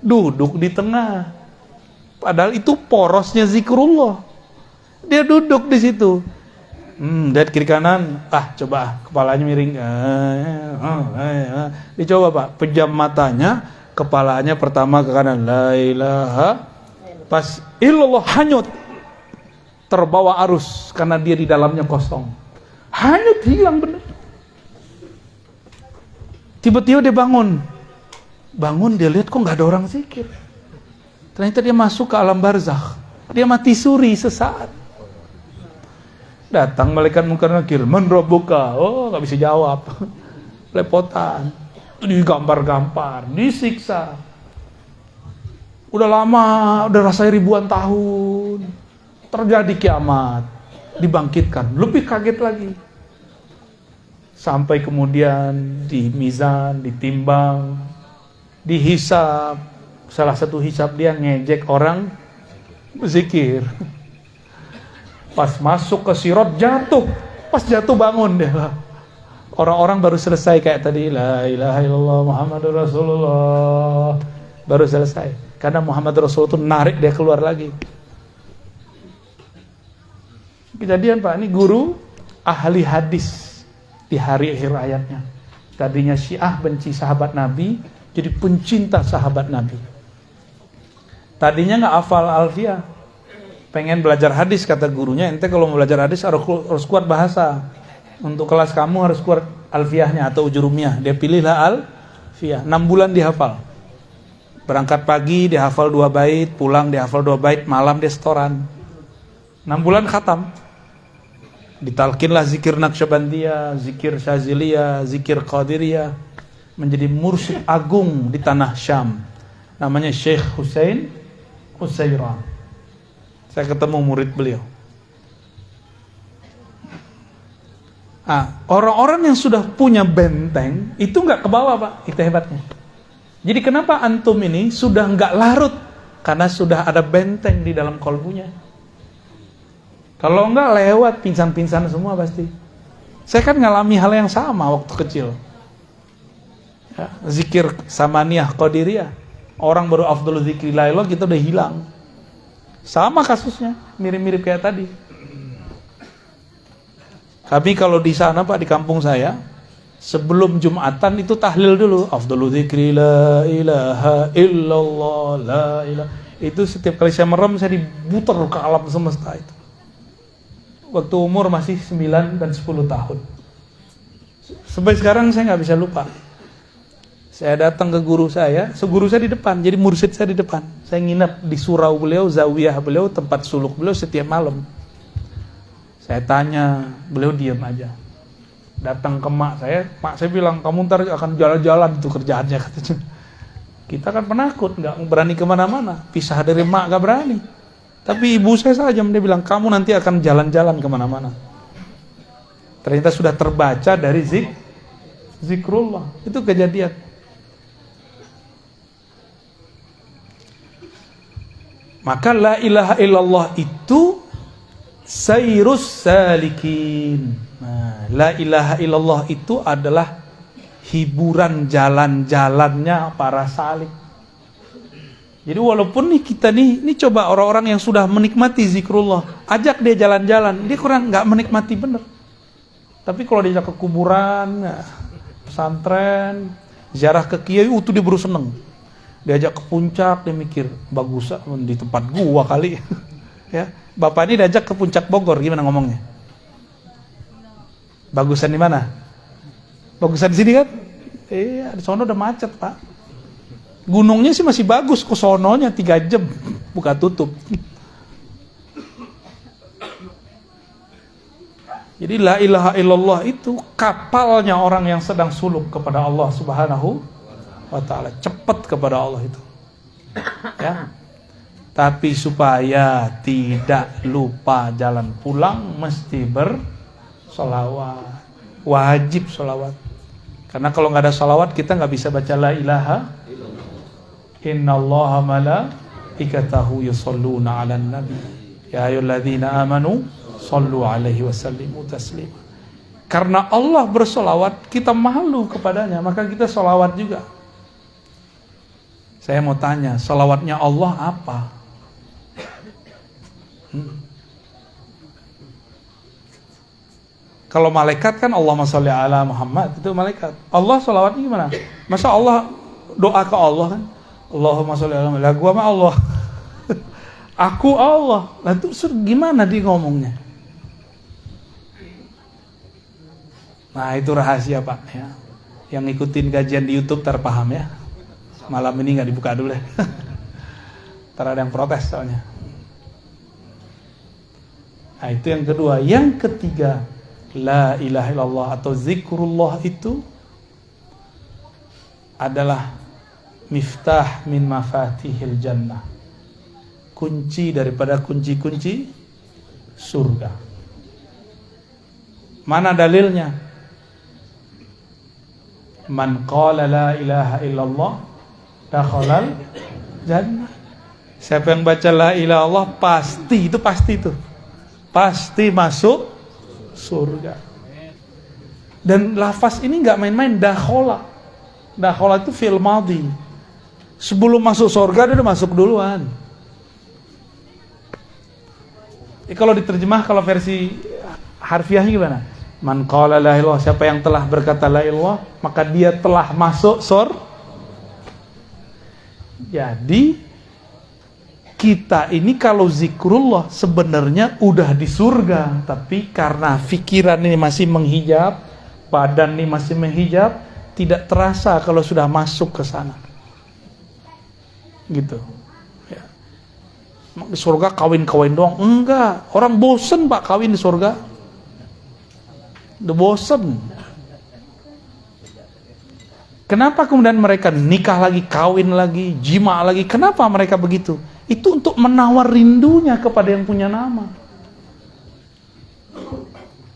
Duduk di tengah. Padahal itu porosnya zikrullah. Dia duduk di situ. Lihat kiri kanan, coba kepalanya miring. Dicoba Pak, pejam matanya, kepalanya pertama ke kanan, la ilaha, pas illallah hanyut, terbawa arus karena dia di dalamnya kosong, hanyut, hilang benar. Tiba-tiba dia bangun dia lihat kok nggak ada orang zikir. Ternyata dia masuk ke alam barzakh, dia mati suri sesaat. Datang malaikat munkar nakir, man rabbuka? Oh, nggak bisa jawab. Lepotan. Digampar-gampar, disiksa. Udah lama, udah rasanya ribuan tahun. Terjadi kiamat, dibangkitkan, lebih kaget lagi. Sampai kemudian di mizan, ditimbang, dihisab. Salah satu hisab dia ngejek orang berzikir. Pas masuk ke sirat jatuh, pas jatuh bangun dia. Orang-orang baru selesai kayak tadi, la ilaha illallah Muhammadur Rasulullah, baru selesai. Karena Muhammad Rasul itu narik dia keluar lagi. Kejadian Pak, ini guru ahli hadis di hari akhir hayatnya. Tadinya Syiah benci sahabat Nabi, jadi pencinta sahabat Nabi. Tadinya nggak hafal Alfiyah, pengen belajar hadis, kata gurunya, ente kalau mau belajar hadis harus kuat bahasa. Untuk kelas kamu harus kuat Alfiyahnya atau Ujurumiyah. Dia pilihlah Alfiyah, 6 bulan dihafal. Berangkat pagi dia hafal 2 bait, pulang dia hafal 2 bait, malam dia setoran. 6 bulan khatam. Ditalkinlah zikir Naqsyabandiyah, zikir Syaziliyah, zikir Qadiriyah. Menjadi mursyid agung di tanah Syam. Namanya Syekh Husain Utsairan. Saya ketemu murid beliau. Orang-orang yang sudah punya benteng itu nggak ke bawah Pak, itu hebatnya. Jadi kenapa antum ini sudah nggak larut? Karena sudah ada benteng di dalam kolbunya. Kalau nggak lewat pingsan-pingsan semua pasti. Saya kan ngalami hal yang sama waktu kecil. Ya, zikir samaniyah qadiriyah. Orang baru afdhalu dzikrillah kita udah hilang. Sama kasusnya, mirip-mirip kayak tadi. Kami kalau di sana Pak, di kampung saya, sebelum Jumatan itu tahlil dulu. Afdhalu dzikri la ilaha illallah la ilaha. Itu setiap kali saya merem saya diputar ke alam semesta itu. Waktu umur masih 9 dan 10 tahun. Sampai sekarang saya nggak bisa lupa. Saya datang ke guru saya, guru saya di depan, jadi mursyid saya di depan. Saya nginep di surau beliau, zawiyah beliau, tempat suluk beliau setiap malam. Saya tanya, beliau diam aja. Datang ke mak saya bilang, kamu ntar akan jalan-jalan itu kerjaannya, katanya. Kita kan penakut, nggak berani kemana-mana, pisah dari mak nggak berani. Tapi ibu saya saja, dia bilang, kamu nanti akan jalan-jalan kemana-mana. Ternyata sudah terbaca dari zikrullah, itu kejadian. Maka la ilaha illallah itu sayrus salikin. Nah, la ilaha illallah itu adalah hiburan jalan-jalannya para salik. Jadi walaupun nih kita nih coba orang-orang yang sudah menikmati zikrullah, ajak dia jalan-jalan, dia kurang nggak menikmati bener. Tapi kalau diajak ke kuburan, pesantren, ziarah ke kiai, itu dia baru seneng. Diajak ke puncak, dia mikir, bagus di tempat gua kali. Ya, bapak ini diajak ke puncak Bogor, gimana ngomongnya? Bagusan di mana? Bagusan di sini kan? Iya, di sono udah macet Pak. Gunungnya sih masih bagus, ke sononya 3 jam buka tutup. Jadi la ilaha illallah itu kapalnya orang yang sedang suluk kepada Allah Subhanahu wa ta'ala, cepat kepada Allah itu. Ya. Tapi supaya tidak lupa jalan pulang mesti bersolawat. Wajib solawat. Karena kalau nggak ada solawat kita nggak bisa baca la ilaha innallaha malaikatahu yusholluna 'alan nabi ya ayyuhalladzina amanu shollu 'alaihi wasallimu taslima. Karena Allah bersolawat, kita malu kepadanya, maka kita solawat juga. Saya mau tanya, solawatnya Allah apa? Kalau malaikat kan Allahumma sholli ala Muhammad, itu malaikat. Allah solawatnya gimana? Masa Allah doa ke Allah kan? Allahumma sholli ala Muhammad. Lah gua mah Allah. Aku Allah. Lah terus gimana dia ngomongnya? Nah itu rahasia Pak ya. Yang ngikutin kajian di YouTube terpaham ya. Malam ini nggak dibuka dulu ya. Ntar ada yang protes soalnya. Nah, itu yang kedua. Yang ketiga, la ilaha illallah atau zikrullah itu adalah miftah min mafatihil jannah. Kunci daripada kunci-kunci surga. Mana dalilnya? Man qala la ilaha illallah dakhalal jannah. Siapa yang baca la ilaha illallah pasti itu. Pasti masuk surga. Dan lafaz ini enggak main-main, dakhala. Dakhala itu fi'il madhi. Sebelum masuk surga dia udah masuk duluan. Kalau diterjemah, kalau versi harfiahnya gimana? Man qala la ilaha illallah, siapa yang telah berkata la ilaha illallah, maka dia telah masuk surga. Jadi kita ini kalau zikrullah sebenarnya udah di surga, tapi karena pikiran ini masih menghijab, badan ini masih menghijab, tidak terasa kalau sudah masuk ke sana. Gitu. Ya. Di surga kawin-kawin doang? Enggak. Orang bosen Pak kawin di surga. Udah bosen. Kenapa kemudian mereka nikah lagi, kawin lagi, jima lagi? Kenapa mereka begitu? Itu untuk menawar rindunya kepada yang punya nama.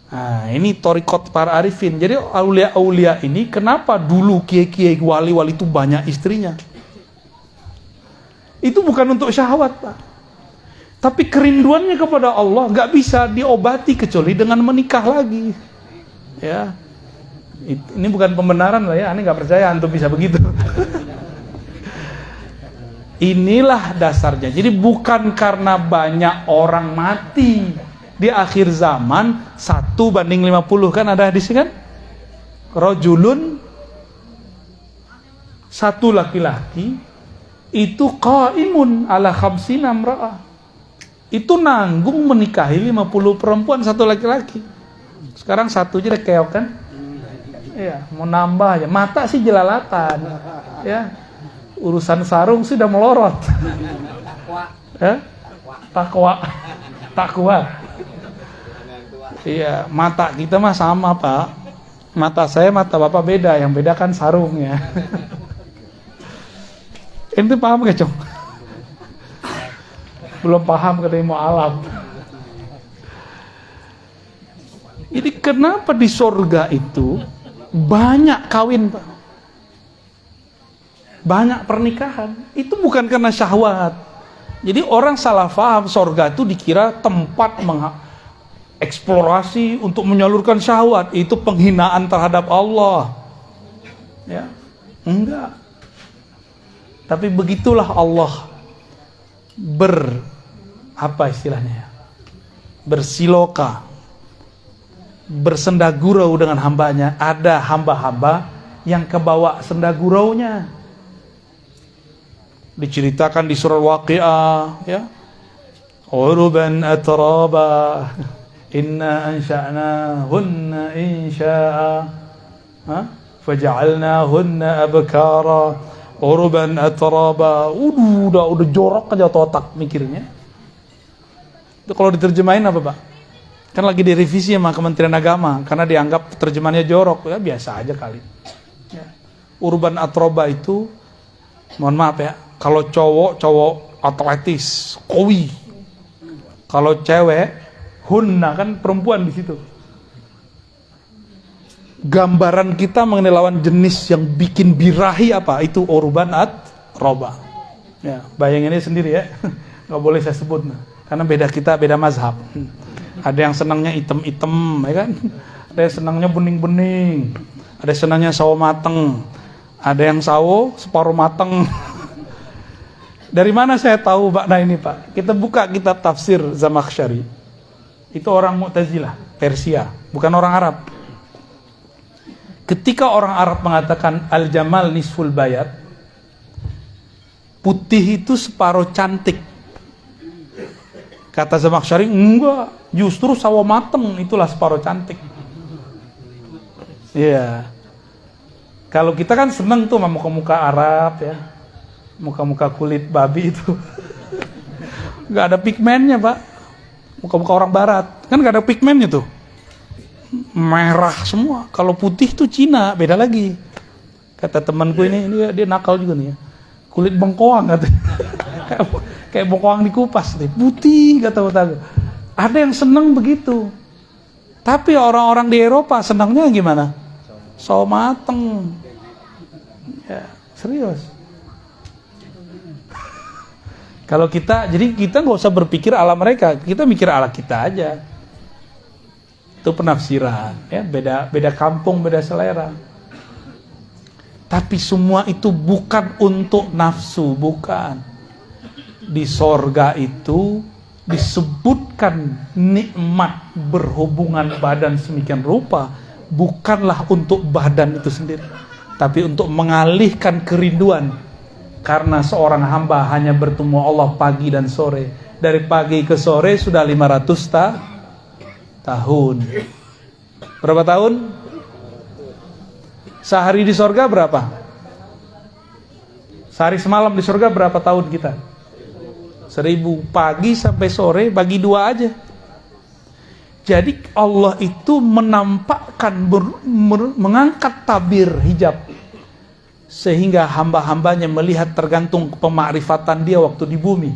Nah, ini thariqat para arifin. Jadi aulia-aulia ini kenapa dulu kiai-kiai wali-wali itu banyak istrinya? Itu bukan untuk syahwat, Pak. Tapi kerinduannya kepada Allah gak bisa diobati kecuali dengan menikah lagi. Ya. Ini bukan pembenaran lah ya, aneh gak percaya antum bisa begitu. Inilah dasarnya. Jadi bukan karena banyak orang mati di akhir zaman 1:50 kan ada hadis kan? Rajulun, satu laki-laki itu qaimun ala khamsina imra'ah. Itu nanggung menikahi 50 perempuan satu laki-laki. Sekarang satu aja udah keok kan? Iya, mau nambah aja. Mata sih jelalatan. Ya. Urusan sarung sudah melorot. Takwa. Iya, mata kita mah sama, Pak. Mata saya, mata Bapak beda. Yang beda kan sarungnya. Ente paham gak, Cong? Belum paham katanya mau alam. Jadi kenapa di surga itu banyak kawin, Pak? Banyak pernikahan. Itu bukan karena syahwat. Jadi orang salah paham surga itu dikira tempat eksplorasi untuk menyalurkan syahwat. Itu penghinaan terhadap Allah. Ya, enggak. Tapi begitulah Allah bersiloka, bersendagurau dengan hambanya. Ada hamba-hamba yang kebawa sendaguraunya. Diceritakan di surah Waqi'ah, ya. Uruban atraba, inna ansha'nahunna insha'a, faja'alnahunna abkara, uruban atraba. Udah jorok aja otak mikirnya. Itu kalau diterjemahin apa, Pak? Kan lagi direvisi sama Kementerian Agama karena dianggap terjemahannya jorok. Ya biasa aja kali. Ya. Urban atroba itu, mohon maaf ya, kalau cowok atletis, kowi. Kalau cewek, hunna, kan perempuan di situ. Gambaran kita mengenai lawan jenis yang bikin birahi apa? Itu urban atroba. Ya, bayanginnya sendiri ya. Nggak boleh saya sebut, karena beda mazhab. Ada yang senangnya item-item, ya kan? Ada yang senangnya bening-bening. Ada yang senangnya sawo mateng. Ada yang sawo separuh mateng. Dari mana saya tahu makna ini, Pak? Kita buka kitab tafsir Zamakhsyari. Itu orang Mu'tazilah, Persia, bukan orang Arab. Ketika orang Arab mengatakan al-jamal nisful bayat, putih itu separuh cantik. Kata Zamakhsyari, enggak, justru sawo mateng itulah separuh cantik. Iya. Kalau kita kan seneng tuh sama muka-muka Arab ya. Muka-muka kulit babi itu. Enggak ada pigmennya, Pak. muka-muka orang barat. Kan gak ada pigmennya tuh. Merah semua. Kalau putih tuh Cina, beda lagi. Kata temanku ini dia nakal juga nih ya. Kulit bengkoang katanya. Kayak bengkoang dikupas nih. Putih kata-kata. Ada yang seneng begitu. Tapi orang-orang di Eropa senangnya gimana? Sawo mateng. Ya, serius. Kalau kita, jadi kita nggak usah berpikir ala mereka, kita mikir ala kita aja. Itu penafsiran, ya beda kampung, beda selera. Tapi semua itu bukan untuk nafsu, bukan. Di sorga itu disebutkan nikmat berhubungan badan semikian rupa, bukanlah untuk badan itu sendiri, tapi untuk mengalihkan kerinduan. Karena seorang hamba hanya bertemu Allah pagi dan sore. Dari pagi ke sore sudah 500 tahun. Berapa tahun? Sehari di sorga berapa? Sehari semalam di sorga berapa tahun kita? 1000. Pagi sampai sore bagi 2 aja. Jadi Allah itu menampakkan, mengangkat tabir hijab, sehingga hamba-hambanya melihat tergantung pemakrifatan dia waktu di bumi.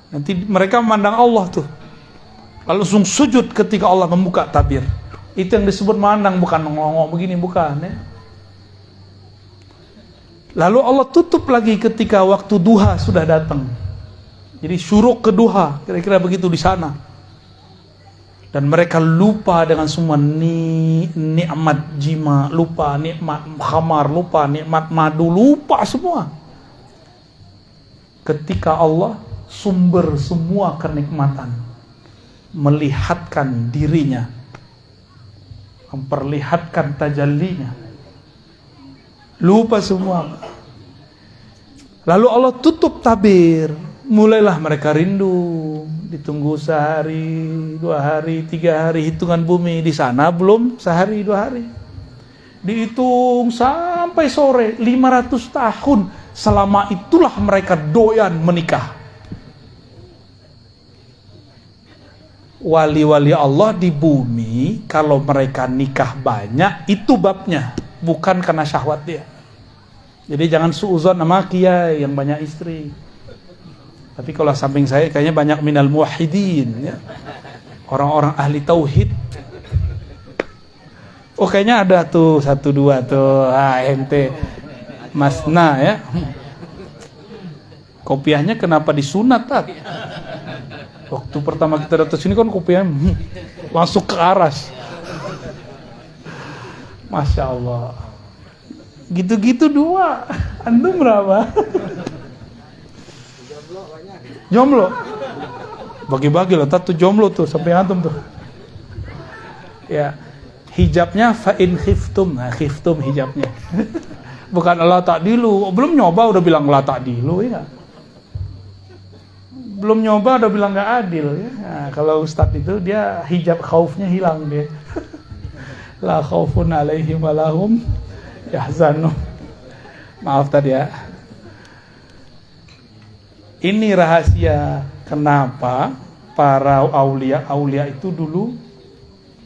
Nanti mereka memandang Allah tuh, lalu langsung sujud ketika Allah membuka tabir. Itu yang disebut memandang, bukan ngomong begini, bukan ya. Lalu Allah tutup lagi ketika waktu duha sudah datang. Jadi syuruk ke duha, kira-kira begitu di sana. Dan mereka lupa dengan semua nikmat jima, lupa nikmat khamar, lupa nikmat madu, lupa semua. Ketika Allah sumber semua kenikmatan melihatkan dirinya, memperlihatkan tajallinya, lupa semua. Lalu Allah tutup tabir, mulailah mereka rindu. Ditunggu sehari, 2 hari, 3 hari, hitungan bumi. Di sana belum sehari, 2 hari. Dihitung sampai sore, 500 tahun. Selama itulah mereka doyan menikah. Wali-wali Allah di bumi, kalau mereka nikah banyak, itu babnya. Bukan karena syahwat dia. Jadi jangan suuzon sama kiai yang banyak istri. Tapi kalau samping saya kayaknya banyak minal muwahhidin ya. Orang-orang ahli tauhid. Oh kayaknya ada tuh 1 2 tuh. Ente Masna ya. Kopiahnya kenapa disunat, Tat? Waktu pertama kita datang sini kan kopiah langsung ke aras. Masya Allah. Gitu-gitu 2. Antum berapa? Jomblo. Bagi-bagi lah, tuh jomblo tuh sampai antum tuh. Ya, hijabnya fa in khiftum. Nah, khiftum hijabnya. Bukan la ta'dilu. Belum nyoba udah bilang la ta'dilu ya. Belum nyoba udah bilang enggak adil ya. Nah, kalau ustadz itu dia hijab khaufnya hilang dia. La khaufun alaihim wa lahum yahzanun. Maaf tadi ya. Ini rahasia kenapa para aulia itu dulu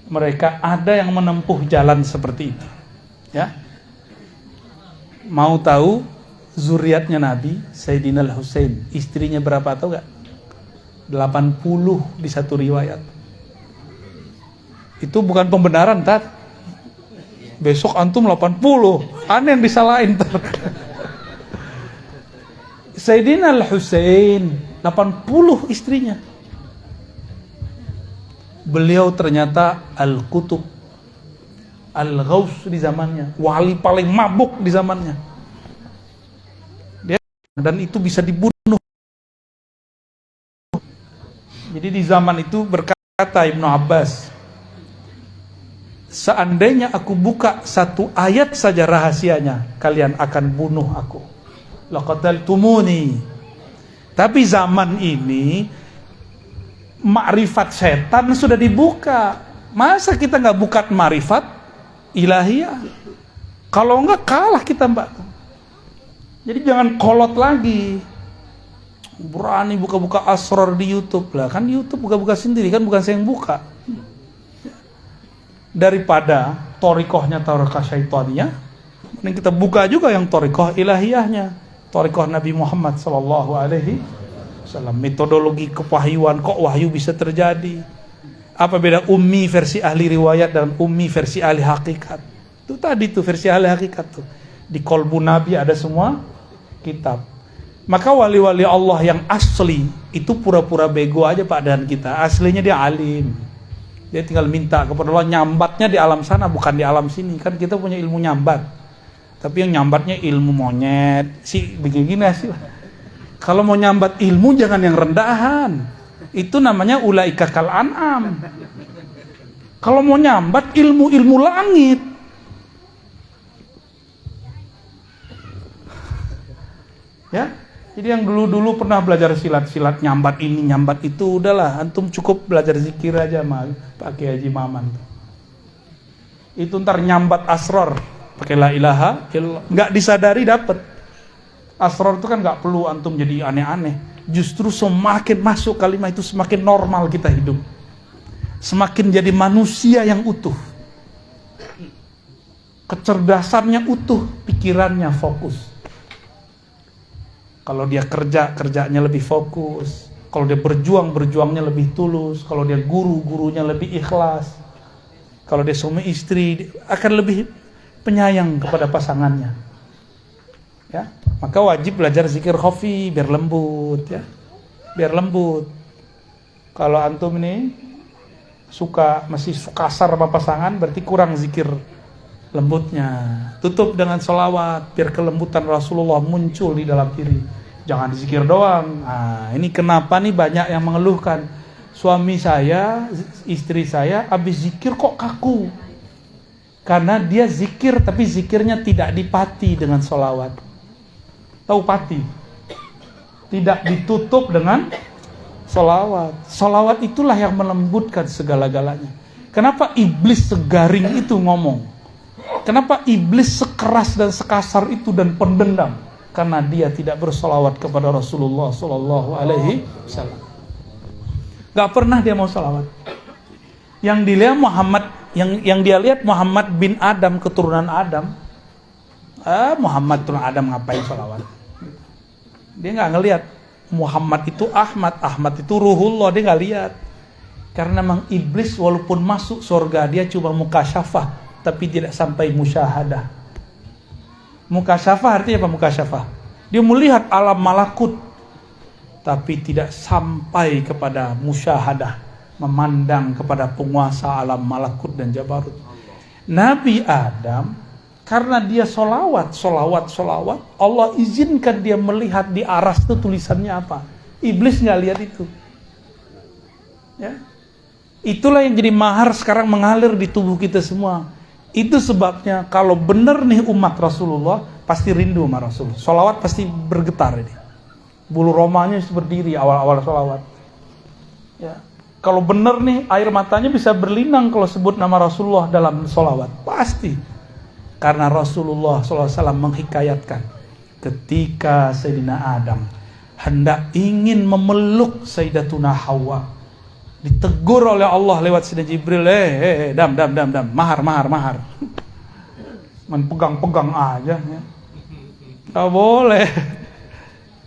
mereka ada yang menempuh jalan seperti itu. Ya. Mau tahu zuriatnya Nabi Sayyidina Al-Husain, istrinya berapa tahu enggak? 80 di satu riwayat. Itu bukan pembenaran, Tat. Besok antum 80. Aneh yang disalahin, Tat. Sayyidina Al-Husain 80 istrinya. Beliau ternyata Al-Qutub, Al-Ghaus di zamannya, wali paling mabuk di zamannya. Dan itu bisa dibunuh. Jadi di zaman itu berkata Ibnu Abbas, seandainya aku buka 1 ayat saja rahasianya, kalian akan bunuh aku. Laqataltumuni. Tapi zaman ini makrifat setan sudah dibuka. Masa kita nggak buka makrifat ilahiyah? Kalau enggak kalah kita, Mbak. Jadi jangan kolot lagi. Berani buka-buka asrar di YouTube lah. Kan YouTube buka-buka sendiri, kan bukan saya yang buka. Daripada torikohnya torikoh syaitannya, mending kita buka juga yang torikoh ilahiyahnya, torikoh Nabi Muhammad SAW. Metodologi kewahyuan, kok wahyu bisa terjadi. Apa beda ummi versi ahli riwayat dan ummi versi ahli hakikat? Itu tadi tuh versi ahli hakikat tuh. Di kolbu Nabi ada semua kitab. Maka wali-wali Allah yang asli itu pura-pura bego aja keadaan kita. Aslinya dia alim. Dia tinggal minta kepada Allah, nyambatnya di alam sana bukan di alam sini. Kan kita punya ilmu nyambat. Tapi yang nyambatnya ilmu monyet. Begini sih. Kalau mau nyambat ilmu jangan yang rendahan. Itu namanya ulaika kal an'am. Kalau mau nyambat ilmu langit. Ya. Jadi yang dulu-dulu pernah belajar silat-silat, nyambat ini, nyambat itu, udahlah, antum cukup belajar zikir aja mah, pakai Haji Maman. Itu ntar nyambat asrar, pakai la ilaha illallah, nggak disadari dapat. Asrar itu kan nggak perlu antum jadi aneh-aneh. Justru semakin masuk kalimat itu semakin normal kita hidup, semakin jadi manusia yang utuh, kecerdasannya utuh, pikirannya fokus. Kalau dia kerjanya lebih fokus. Kalau dia berjuangnya lebih tulus. Kalau dia gurunya lebih ikhlas. Kalau dia suami istri, akan lebih penyayang kepada pasangannya. Ya, maka wajib belajar zikir khafi biar lembut, ya. Biar lembut. Kalau antum ini masih kasar sama pasangan, berarti kurang zikir lembutnya. Tutup dengan sholawat biar kelembutan Rasulullah muncul di dalam diri. Jangan zikir doang. Nah, ini kenapa nih banyak yang mengeluhkan, suami saya, istri saya habis zikir kok kaku. Karena dia zikir tapi zikirnya tidak dipati dengan sholawat. Tahu pati? Tidak ditutup dengan sholawat. Sholawat itulah yang melembutkan segala-galanya. Kenapa iblis segaring itu ngomong? Kenapa iblis sekeras dan sekasar itu dan pendendam? Karena dia tidak bersolawat kepada Rasulullah Sallallahu Alaihi Wasallam. Gak pernah dia mau solawat. Yang dilihat Muhammad, yang dia lihat Muhammad bin Adam, keturunan Adam. Muhammad turun Adam ngapain solawat? Dia nggak ngelihat Muhammad itu Ahmad itu Ruhullah, dia nggak lihat. Karena memang iblis walaupun masuk surga dia cuma mukasyafah, tapi tidak sampai musyahadah. Mukasyafah artinya apa mukasyafah? Dia melihat alam malakut, tapi tidak sampai kepada musyahadah, memandang kepada penguasa alam malakut dan jabarut. Nabi Adam, karena dia solawat, Allah izinkan dia melihat di aras itu tulisannya apa. Iblis nggak lihat itu. Ya, itulah yang jadi mahar sekarang mengalir di tubuh kita semua. Itu sebabnya kalau benar nih umat Rasulullah pasti rindu sama Rasul. Sholawat pasti bergetar ini. Bulu romanya berdiri awal-awal sholawat. Ya. Kalau benar nih air matanya bisa berlinang kalau sebut nama Rasulullah dalam sholawat. Pasti. Karena Rasulullah SAW menghikayatkan ketika Sayyidina Adam hendak ingin memeluk Sayyidatuna Hawa, ditegur oleh Allah lewat Sayyidina Jibril, dam, mahar. Pegang aja ya. Gak boleh.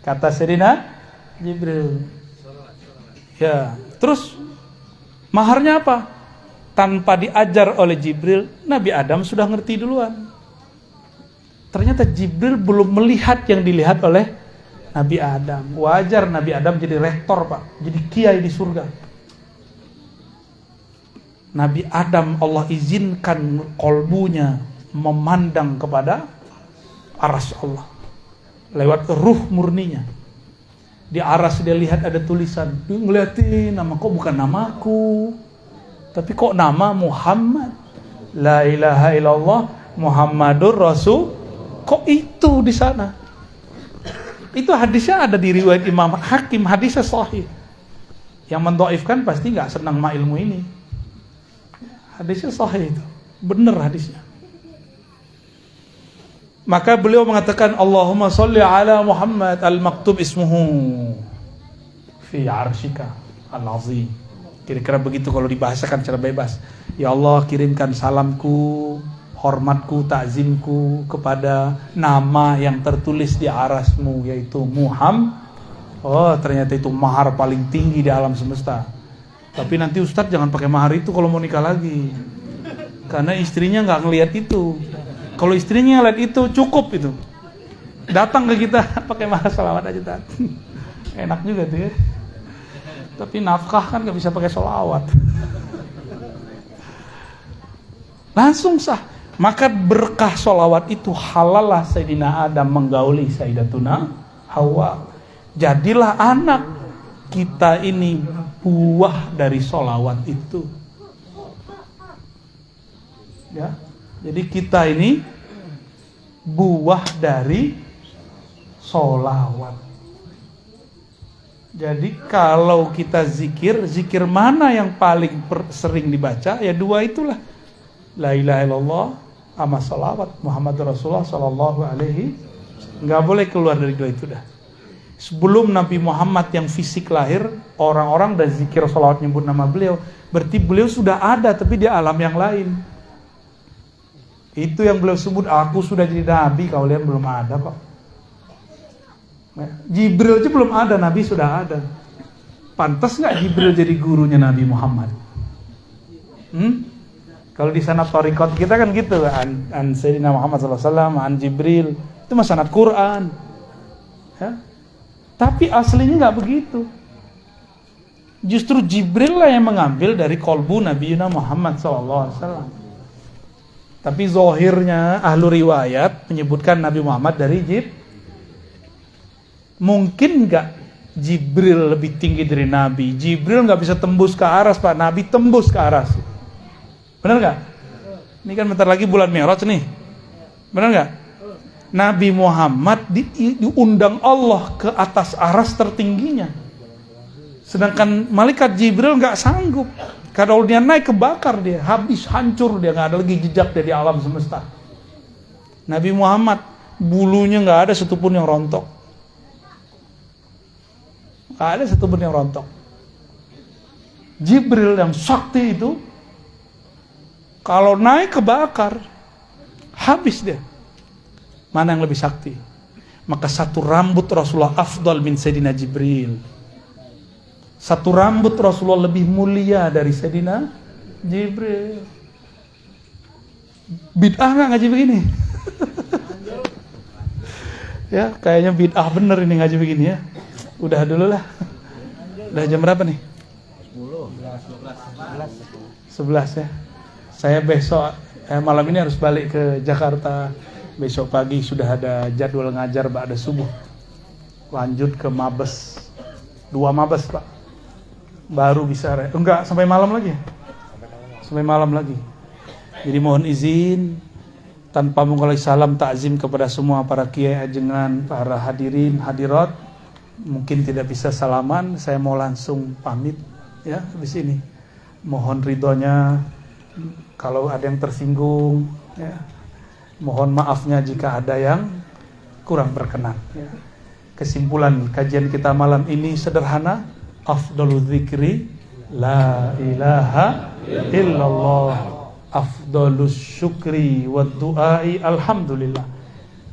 Kata Sayyidina Jibril. Ya, terus maharnya apa? Tanpa diajar oleh Jibril, Nabi Adam sudah ngerti duluan. Ternyata Jibril belum melihat yang dilihat oleh Nabi Adam. Wajar Nabi Adam jadi rektor, Pak, jadi kiai di surga. Nabi Adam Allah izinkan kolbunya memandang kepada aras Allah lewat ruh murninya. Di aras dia lihat ada tulisan, dia ngeliatin nama, kok bukan namaku, tapi kok nama Muhammad, la ilaha illallah Muhammadur Rasul, kok itu di sana. Itu hadisnya ada di riwayat Imam Hakim, hadisnya sahih. Yang mendhaifkan pasti nggak senang sama ilmu ini. Hadisnya sahih itu, benar hadisnya. Maka beliau mengatakan Allahumma sholli ala Muhammad al-maktub ismuhu. fi arsyika al-azim. Kira-kira begitu kalau dibahasakan secara bebas. Ya Allah, kirimkan salamku, hormatku, takzimku kepada nama yang tertulis di arasmu, yaitu Muhammad. Oh, ternyata itu mahar paling tinggi di alam semesta. Tapi nanti Ustadz jangan pakai mahar itu kalau mau nikah lagi, karena istrinya nggak ngelihat itu. Kalau istrinya ngelihat itu cukup itu. Datang ke kita pakai mahar sholawat aja Tat. Enak juga tuh ya. Tapi nafkah kan nggak bisa pakai sholawat. Langsung sah. Maka berkah sholawat itu halalah Sayyidina Adam menggauli Sayyidatuna Hawa. Jadilah anak kita ini buah dari sholawat itu. Ya, jadi kita ini buah dari sholawat. Jadi kalau kita zikir mana yang paling sering dibaca? Ya dua itulah. La ilaha illallah sama sholawat Muhammad Rasulullah sallallahu alaihi. Nggak boleh keluar dari dua itu dah. Sebelum Nabi Muhammad yang fisik lahir, orang-orang udah zikir sholawat nyebut nama beliau. Berarti beliau sudah ada tapi di alam yang lain. Itu yang beliau sebut, aku sudah jadi nabi, kalian belum ada kok. Jibril aja belum ada, Nabi sudah ada. Pantas nggak Jibril jadi gurunya Nabi Muhammad? Kalau di sanad thariqat kita kan gitu, an Sayyidina Muhammad SAW, an Jibril, itu mah sanad Quran. Ya? Tapi aslinya nggak begitu. Justru Jibril lah yang mengambil dari kolbu Nabi Muhammad SAW. Tapi zohirnya ahlu riwayat menyebutkan Nabi Muhammad dari Jibril. Mungkin nggak Jibril lebih tinggi dari Nabi? Jibril nggak bisa tembus ke aras, Pak. Nabi tembus ke aras. Benar nggak? Ini kan bentar lagi bulan Mi'raj nih. Benar nggak? Nabi Muhammad diundang Allah ke atas aras tertingginya. Sedangkan malaikat Jibril nggak sanggup. Kalau dia naik kebakar dia, habis, hancur dia, nggak ada lagi jejak dia di alam semesta. Nabi Muhammad bulunya nggak ada satupun yang rontok. Ada satupun yang rontok. Jibril yang sakti itu kalau naik kebakar habis dia. Mana yang lebih sakti? Maka satu rambut Rasulullah afdal min Sayyidina Jibril. Satu rambut Rasulullah lebih mulia dari Sayyidina Jibril. Bid'ah nggak ngaji begini? Ya, kayaknya bid'ah bener ini ngaji begini ya. Udah dulu lah. Udah jam berapa nih? 11 ya. Saya besok malam ini harus balik ke Jakarta. Besok pagi sudah ada jadwal ngajar ba'da subuh. Lanjut ke Mabes. 2 Mabes, Pak. Baru bisa enggak sampai malam lagi. Sampai malam lagi. Jadi mohon izin tanpa mengulangi salam takzim kepada semua para kiai ajengan, para hadirin, hadirat. Mungkin tidak bisa salaman, saya mau langsung pamit ya habis ini. Mohon ridhonya kalau ada yang tersinggung ya. Mohon maafnya jika ada yang kurang berkenan ya. Kesimpulan kajian kita malam ini sederhana, afdalul dzikri la ilaha illallah, afdalus syukri wad du'ai alhamdulillah.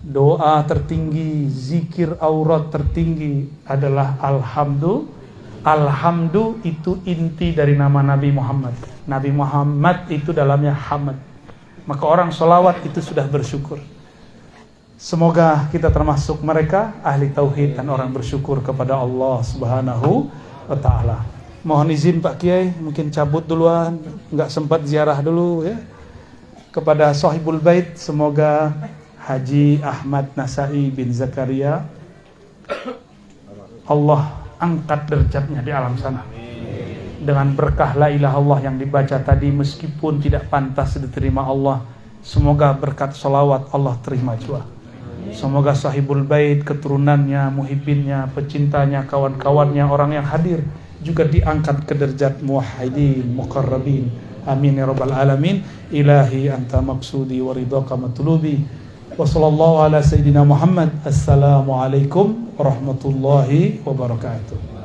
Doa tertinggi, zikir aurat tertinggi adalah alhamdu. Alhamdu itu inti dari nama Nabi Muhammad. Nabi Muhammad itu dalamnya hamd. Maka orang sholawat itu sudah bersyukur. Semoga kita termasuk mereka ahli tauhid dan orang bersyukur kepada Allah Subhanahu wa ta'ala. Mohon izin Pak Kiai, mungkin cabut duluan, nggak sempat ziarah dulu ya. Kepada sahibul bait, semoga Haji Ahmad Nasai bin Zakaria Allah angkat derajatnya di alam sana. Dengan berkah la ilaha illallah yang dibaca tadi, meskipun tidak pantas diterima Allah, semoga berkat sholawat Allah terima juga. Semoga sahibul bait, keturunannya, muhibbinnya, pecintanya, kawan-kawannya, orang yang hadir juga diangkat ke derajat muwahhidin, muqarrabin. Amin ya rabbal alamin. Ilahi anta maqsudi wa ridhaka matlubi. Wa sallallahu ala sayyidina Muhammad. Assalamualaikum warahmatullahi wabarakatuh.